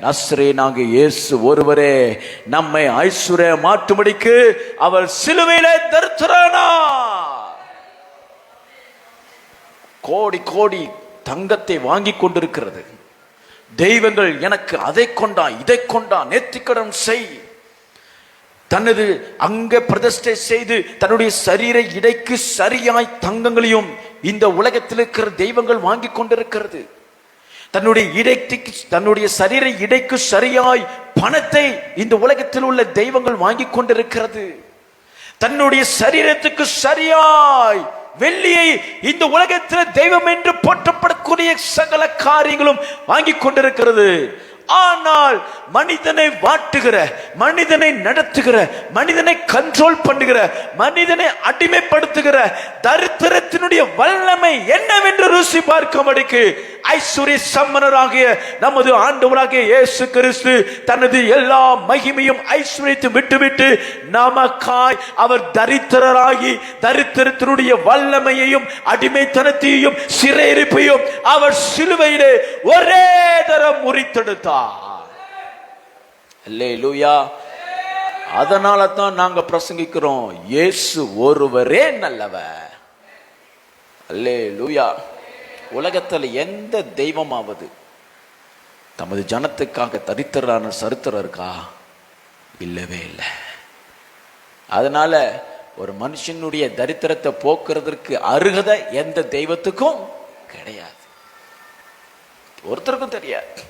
நஸ்ரேனாகிய இயேசு ஒருவரே நம்மை ஐஸ்வர்ய மாற்றும்படிக்கு அவர் சிலுவையிலே தரித்திரனா. கோடி கோடி தங்கத்தை வாங்கி கொண்டிருக்கிறது. தெய்வங்கள் எனக்கு அதை கொண்டா இதை கொண்டா நேர்த்திக்கடன் செய், தனது அங்க பிரதிஷ்டை செய்து தன்னுடைய சரீர இடைக்கு சரியாய் தங்கங்களையும் இந்த உலகத்தில் இருக்கிற தெய்வங்கள் வாங்கி கொண்டிருக்கிறது. தன்னுடைய சரீர இடைக்கு சரியாய் பணத்தை இந்த உலகத்தில் உள்ள தெய்வங்கள் வாங்கி கொண்டிருக்கிறது. தன்னுடைய சரீரத்துக்கு சரியாய் வெள்ளியை இந்த உலகத்தில் தெய்வம் என்று போற்றப்படக்கூடிய சகல காரியங்களும் வாங்கி கொண்டிருக்கிறது. ஆனால் மனிதனை வாட்டுகிற, மனிதனை நடத்துகிற, மனிதனை கண்ட்ரோல் பண்ணுகிற, மனிதனை அடிமைப்படுத்துகிற தரித்திரத்தினுடைய வல்லமை என்னவென்று ருசி பார்க்கும்படிக்கு ஐஸ்வர்ய சம்பனராகிய நமது ஆண்டவராகிய இயேசு கிறிஸ்து தனது எல்லா மகிமையும் ஐஸ்வர்யத்தையும் விட்டுவிட்டு நமக்காய் அவர் தரித்திரராகி தரித்திரத்தினுடைய வல்லமையையும் அடிமைத்தனத்தையும் சிறையிருப்பையும் அவர் சிலுவையிலே ஒரே தரம் முறித்தெடுத்தார். அல்லேலூயா. அதனால தான் நாங்க பிரசங்கிக்கிறோம், இயேசு ஒருவரே நல்லவர். அல்லேலூயா. உலகத்தில் எந்த தெய்வமாவது தமது ஜனத்துக்காக தரித்திரான சரித்திரம் இருக்கா? இல்லவே இல்லை. அதனால ஒரு மனுஷனுடைய தரித்திரத்தை போக்குறதற்கு அருகதை எந்த தெய்வத்துக்கும் கிடையாது, ஒருத்தருக்கும் தெரியாது.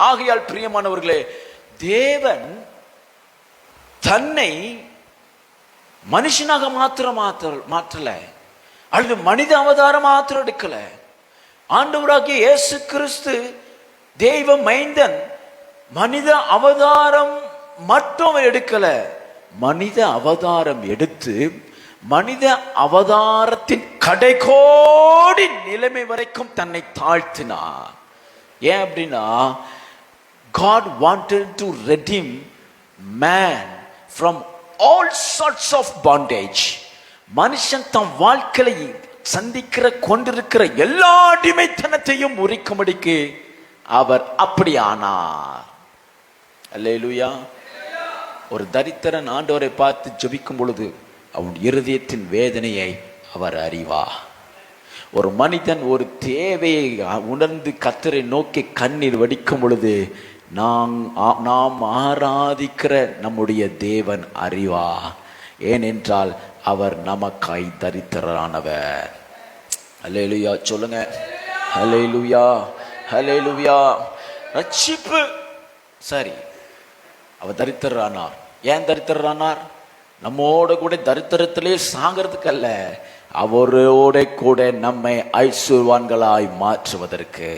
ஆகையால் பிரியமானவர்களே, தேவன் தன்னை மனுஷனாக மாற்றல, அல்லது மனித அவதாரம் மாத்திரம் எடுக்கல. ஆண்டவராகிய இயேசு கிறிஸ்து தெய்வ மைந்தன் மனித அவதாரம் மட்டும் எடுக்கல, மனித அவதாரம் எடுத்து மனித அவதாரத்தின் கடைகோடி நிலைமை வரைக்கும் தன்னை தாழ்த்தினார். ஏன் அப்படின்னா, God wanted to redeem man from all sorts of bondage. மனுஷன் தம் வாழ்க்கையை சந்திக்கிற கொண்டிருக்கிற எல்லா அடிமைத்தனத்தையும் முறிக்கும்படிக்கு அவர் அப்படியானார். அல்லேலூயா. ஒரு தரித்திரன் ஆண்டவரை பார்த்து ஜெபிக்கும் பொழுது அவன் இருதயத்தின் வேதனையை அவர் அறிவார். ஒரு மனிதன் ஒரு தேவையை உணர்ந்து கர்த்தரை நோக்கி கண்ணீர் வடிக்கும் பொழுது நாம் ஆராதிக்கிற நம்முடைய தேவன் அறிவார். ஏனென்றால் அவர் நமக்காய் தரித்திரரானவர். அல்லேலூயா சொல்லுங்க. அல்லேலூயா, அல்லேலூயா. ரட்சிப்பு சரி, அவர் தரித்திரரானார். ஏன் தரித்திரரானார்? நம்மோட கூட தரித்திரத்திலே சாகிறதுக்கு அல்ல, அவரோட கூட நம்மை ஐஸ்வர்வான்களாய் மாற்றுவதற்கு,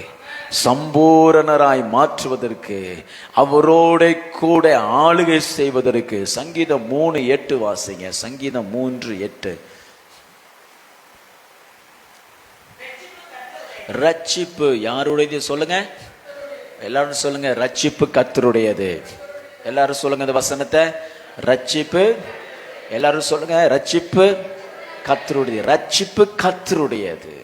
சம்பூரணராய் மாற்றுவதற்கு, அவரோட கூட ஆளுகை செய்வதற்கு. சங்கீதம் 3:8 வாசிங்க. சங்கீதம் 3:8. ரட்சிப்பு யாருடையது சொல்லுங்க, எல்லாரும் சொல்லுங்க. ரட்சிப்பு கர்த்தருடையது. எல்லாரும் சொல்லுங்க இந்த வசனத்தை. ரட்சிப்பு, எல்லாரும் சொல்லுங்க. ரட்சிப்பு கர்த்தருடையது. ரட்சிப்பு கர்த்தருடையது.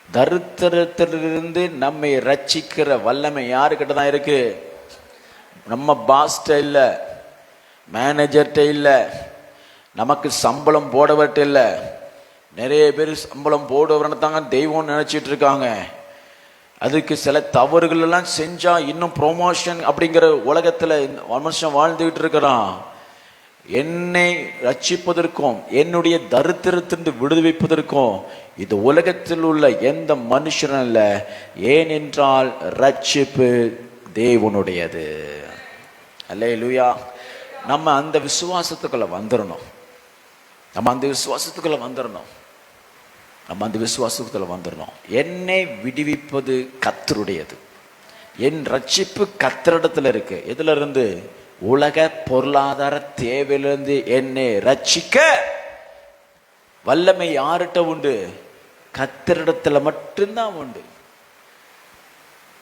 தரித்திரத்திலிருந்து நம்மை ரட்சிக்கிற வல்லமை யாருக்கிட்ட தான் இருக்கு? நம்ம பாஸ்ட இல்ல, மேனேஜர்கிட்ட இல்ல, நமக்கு சம்பளம் போடவர்கிட்ட இல்ல. நிறைய பேர் சம்பளம் போடுவர்னு தாங்க தெய்வம் நினைச்சிட்டு இருக்காங்க. அதுக்கு சில தவறுகள் எல்லாம் செஞ்சா இன்னும் ப்ரொமோஷன் அப்படிங்கிற உலகத்துல மனுஷன் வாழ்ந்துகிட்டு இருக்கிறான். என்னை ரட்சிப்பதற்கும் என்னுடைய தரித்திரத்திலிருந்து விடுவிப்பதற்கும் இது உலகத்தில் உள்ள எந்த மனுஷனும் இல்ல. ஏனென்றால் ரட்சிப்பு தேவனுடையது. அல்லேலூயா. நம்ம அந்த விசுவாசத்துக்குள்ள வந்துடணும். நம்ம அந்த விசுவாசத்துக்குள்ள வந்துடணும். என்னை விடுவிப்பது கர்த்தருடையது. என் ரட்சிப்பு கர்த்தரிடத்துல இருக்கு. எதுல இருந்து? உலக பொருளாதார தேவையிலிருந்து என்னை ரட்சிக்க வல்லமை யார்கிட்ட உண்டு? கர்த்தரிடத்துல மட்டும்தான் உண்டு.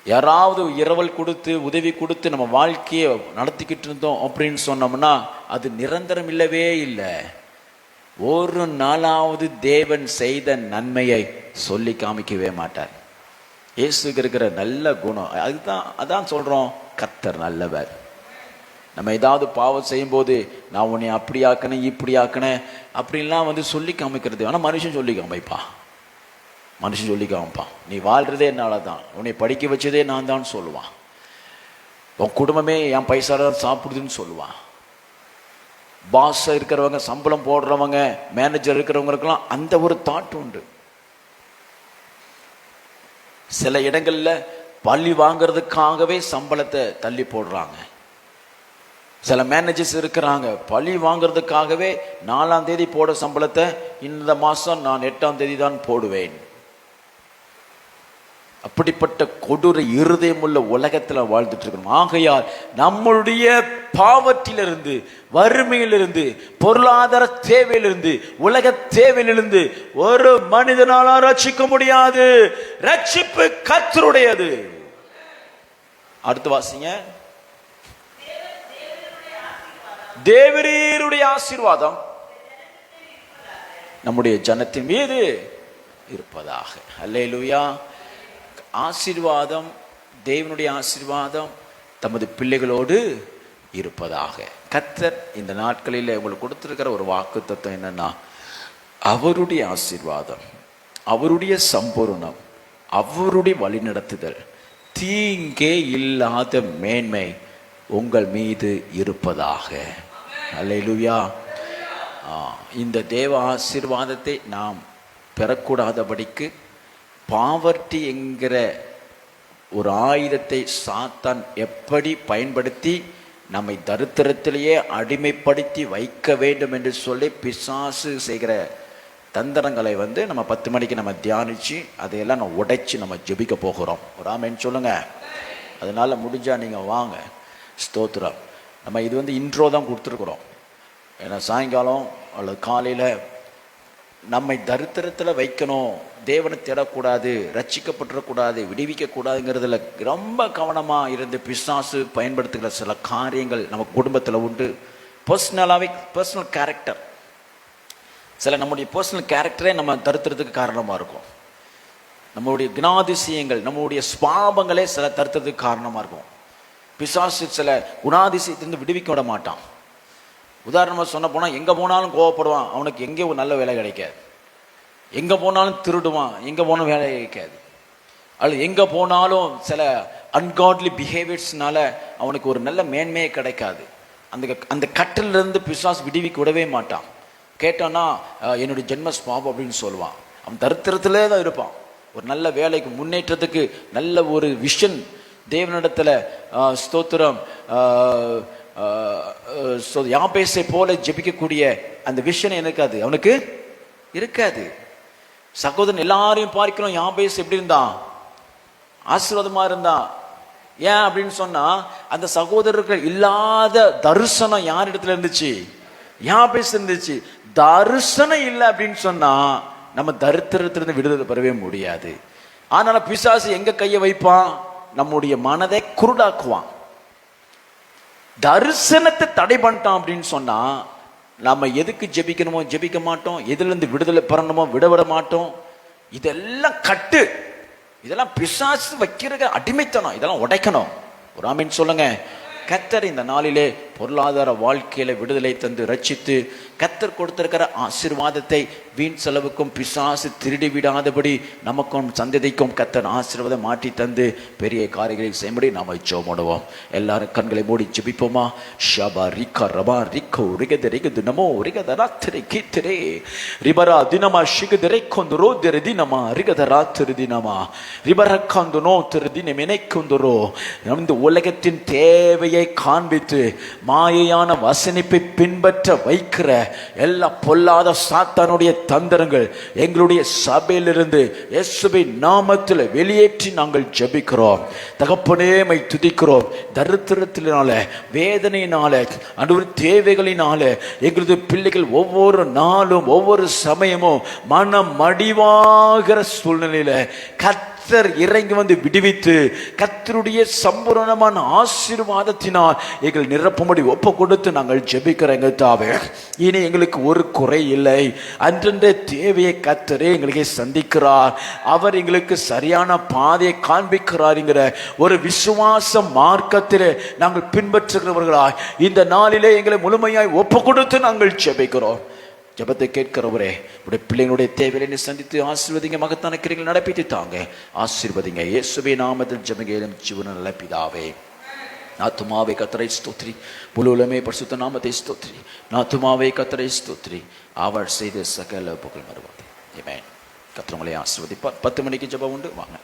யாராவது இரவல் கொடுத்து உதவி கொடுத்து நம்ம வாழ்க்கையை நடத்திக்கிட்டு இருந்தோம் அப்படின்னு சொன்னோம்னா அது நிரந்தரம் இல்லவே இல்லை. ஒரு நாளாவது தேவன் செய்த நன்மையை சொல்லி காமிக்கவே மாட்டார். இயேசுக்கு இருக்கிற நல்ல குணம் அதான் சொல்றோம், கர்த்தர் நல்லவர். நம்ம ஏதாவது பாவம் செய்யும் போது நான் உன்னை அப்படி ஆக்கினேன் இப்படி ஆக்கினேன் அப்படின்லாம் சொல்லி காமிக்கிறது. ஆனால் மனுஷன் சொல்லி காமிப்பான். நீ வாழ்றதே என்னால தான், உன்னை படிக்க வச்சதே நான் தான் சொல்லுவான். உன் குடும்பமே என் பைசால தான் சாப்பிடுதுன்னு சொல்லுவான். பாஸ் இருக்கிறவங்க, சம்பளம் போடுறவங்க, மேனேஜர் இருக்கிறவங்களுக்கெல்லாம் அந்த ஒரு தாட் உண்டு. சில இடங்கள்ல பள்ளி வாங்கிறதுக்காகவே சம்பளத்தை தள்ளி போடுறாங்க. சில மேனேஜர்ஸ் இருக்கிறாங்க, பழி வாங்கிறதுக்காகவே 4ஆம் தேதி போட சம்பளத்தை இந்த மாசம் நான் 8ஆம் தேதி தான் போடுவேன். அப்படிப்பட்ட கொடூர இருதயம் உள்ள உலகத்துல வாழ்ந்துட்டு இருக்கணும். ஆகையால் நம்மளுடைய பாவத்திலிருந்து, வறுமையிலிருந்து, பொருளாதார தேவையிலிருந்து, உலக தேவையிலிருந்து ஒரு மனிதனால ரட்சிக்க முடியாது. ரட்சிப்பு கர்த்தருடையது. அடுத்து வாசிங்க. தேவரீருடைய ஆசீர்வாதம் நம்முடைய ஜனத்தின் மீது இருப்பதாக. அல்லேலூயா. ஆசீர்வாதம், தேவனுடைய ஆசீர்வாதம் தமது பிள்ளைகளோடு இருப்பதாக. கர்த்தர் இந்த நாட்களில் உங்களுக்கு கொடுத்திருக்கிற ஒரு வாக்குத்தத்தம் என்னன்னா, அவருடைய ஆசீர்வாதம், அவருடைய சம்பூர்ணம், அவருடைய வழிநடத்துதல், தீங்கே இல்லாத மேன்மை உங்கள் மீது இருப்பதாக. அல்லேலூயா. இந்த தேவ ஆசீர்வாதத்தை நாம் பெறக்கூடாதபடிக்கு பாவர்ட்டி என்கிற ஒரு ஆயுதத்தை சாத்தான் எப்படி பயன்படுத்தி நம்மை தரித்திரத்திலேயே அடிமைப்படுத்தி வைக்க வேண்டும் என்று சொல்லி பிசாசு செய்கிற தந்திரங்களை நம்ம 10 மணிக்கு நம்ம தியானிச்சு அதையெல்லாம் நம்ம உடைச்சு நம்ம ஜெபிக்க போகிறோம். ஒரு ஆமென் சொல்லுங்க. அதனால முடிஞ்சா நீங்க வாங்க. ஸ்தோத்திரம். நம்ம இது இன்ட்ரோ தான் கொடுத்துருக்குறோம். ஏன்னா சாயங்காலம் அல்லது காலையில் நம்மை தரித்திரத்தில் வைக்கணும், தேவனை தேடக்கூடாது, ரட்சிக்கப்பட்டுறக்கூடாது, விடுவிக்கக்கூடாதுங்கிறதுல ரொம்ப கவனமாக இருந்து பிசாசு பயன்படுத்துகிற சில காரியங்கள் நம்ம குடும்பத்தில் உண்டு. பர்சனல் கேரக்டர், சில நம்முடைய பர்சனல் கேரக்டரே நம்ம தரித்திரத்துக்கு காரணமாக இருக்கும். நம்மளுடைய குணாதிசயங்கள், நம்மளுடைய ஸ்வாபங்களே சில தரித்திரத்துக்கு காரணமாக இருக்கும். பிசாசு சில குணாதிசயத்திலிருந்து விடுவிக்க விட மாட்டான். உதாரணமாக சொன்ன போனால், எங்கே போனாலும் கோவப்படுவான், அவனுக்கு எங்கே ஒரு நல்ல வேலை கிடைக்காது. எங்கே போனாலும் திருடுவான், எங்கே போனாலும் வேலை கிடைக்காது. அல்லது எங்கே போனாலும் சில அன்காட்லி பிஹேவியர்ஸ்னால அவனுக்கு ஒரு நல்ல மேன்மையே கிடைக்காது. அந்த கட்டிலிருந்து பிசாசு விடுவிக்க விடவே மாட்டான். கேட்டான்னா என்னுடைய ஜென்ம ஸ்வாபம் அப்படின்னு சொல்லுவான். அவன் தரித்திரத்திலே தான் இருப்பான். ஒரு நல்ல வேலைக்கு முன்னேற்றத்துக்கு நல்ல ஒரு விஷன் தேவனிடத்துல ஸ்தோத்திரம் யாபேசை போல ஜெபிக்கக்கூடிய அந்த விஷன் இருக்காது, அவனுக்கு இருக்காது. சகோதரன் எல்லாரையும் பார்க்கிறோம், யாபேஸ் எப்படி இருந்தான்? ஆசீர்வாதமா இருந்தான். ஏன் அப்படின்னு சொன்னா, அந்த சகோதரர்கள் இல்லாத தரிசனம் யார் இடத்துல இருந்துச்சு? யாபேஸ் இருந்துச்சு. தரிசனம் இல்லை அப்படின்னு சொன்னா நம்ம தரித்திரத்திலிருந்து விடுதலை பெறவே முடியாது. ஆனால பிசாசு எங்க கையை வைப்பான்? நம்முடைய மனதை குருடாக்குவான். தரிசனத்தை தடை பண்ணிட்டான் அப்படின்னு சொன்னா நம்ம எதுக்கு ஜெபிக்கணுமோ ஜெபிக்க மாட்டோம், எதுல இருந்து விடுதலை பெறணுமோ விட மாட்டோம். இதெல்லாம் கட்டு, இதெல்லாம் பிசாசு வைக்கிற அடிமைத்தனம், இதெல்லாம் உடைக்கணும். ஒரு ஆமென் சொல்லுங்க. கர்த்தர் இந்த நாளிலே பொருளாதார வாழ்க்கையில விடுதலை தந்து ரட்சித்து கர்த்தர் கொடுத்திருக்கிற ஆசீர்வாதத்தை வீண் செலவுக்கும் பிசாசு திருடி விடாதபடி நமக்கும் சந்ததிக்கும் கர்த்தர் ஆசீர்வாதம் மாற்றி தந்து பெரிய காரியங்களை செய்யும்படி நாம ஜெபம். எல்லாரும் கண்களை மூடி ஜெபிப்போமா? ஷபா ரிகா ரபா ரிகோ ரிகத ரிகது நமோ ரிகத ராத்திரி கீத்திரே ரிபரா தினமா ஷிகதரை கொந்துரோ தெரு தினமா ரிகத ராத்திரி தினமா ரிபரக்காந்து நோ திரு தினம் இணைக்குந்துரோ. இந்த உலகத்தின் தேவையை காண்பித்து மாயையான வசனிப்பை பின்பற்ற வைக்கிற எல்லா பொல்லாத சாத்தானுடைய தந்திரங்கள் எங்களுடைய சபையிலிருந்து இயேசுவின் நாமத்தில் வெளியேற்றி நாங்கள் ஜெபிக்கிறோம். தகப்பனே மை துதிக்கிறோம். தரித்திரத்தினால, வேதனையினால, அன்றுவரு தேவைகளினால எங்களது பிள்ளைகள் ஒவ்வொரு நாளும் ஒவ்வொரு சமயமும் மனம் மடிவாகிற சூழ்நிலையில கர்த்தர் இறங்கி வந்து விடுவித்து கர்த்தருடைய சம்பூரணமான ஆசீர்வாதத்தினால் எங்கள் நிரப்பும்படி ஒப்பு கொடுத்து நாங்கள் ஜெபிக்கிறோம். தாவே, இனி எங்களுக்கு ஒரு குறை இல்லை. அன்றென்ற தேவையை கர்த்தரே எங்களுக்கு சந்திக்கிறார். அவர் எங்களுக்கு சரியான பாதையை காண்பிக்கிறார்ங்கிற ஒரு விசுவாச மார்க்கத்திலே நாங்கள் பின்பற்றுகிறவர்களாய் இந்த நாளிலே எங்களை முழுமையாய் ஒப்பு கொடுத்து நாங்கள் ஜெபிக்கிறோம். ஜெபத்தை கேட்கிறவரே, உடைய பிள்ளைகளுடைய தேவையை சந்தித்து ஆசீர்வதிங்க. மகத்தான கிரியைகளை நடப்பித்து தாங்க. ஆசீர்வதிங்க. இயேசுவின் நாமத்தில் ஜெபிக்கிறோம் ஜீவன நல்ல பிதாவே. ஆத்துமாவே கர்த்தரை ஸ்தோத்திரி, முழுவதுமே பரிசுத்த நாமத்தை ஸ்தோத்திரி. ஆத்துமாவே கர்த்தரை ஸ்தோத்திரி, அவர் செய்த சகல புகழ் மறுவாதி. ஆமென். கர்த்தர் உங்களை ஆசீர்வதிப்பார். 10 மணிக்கு ஜெபம் உண்டு. வாங்க.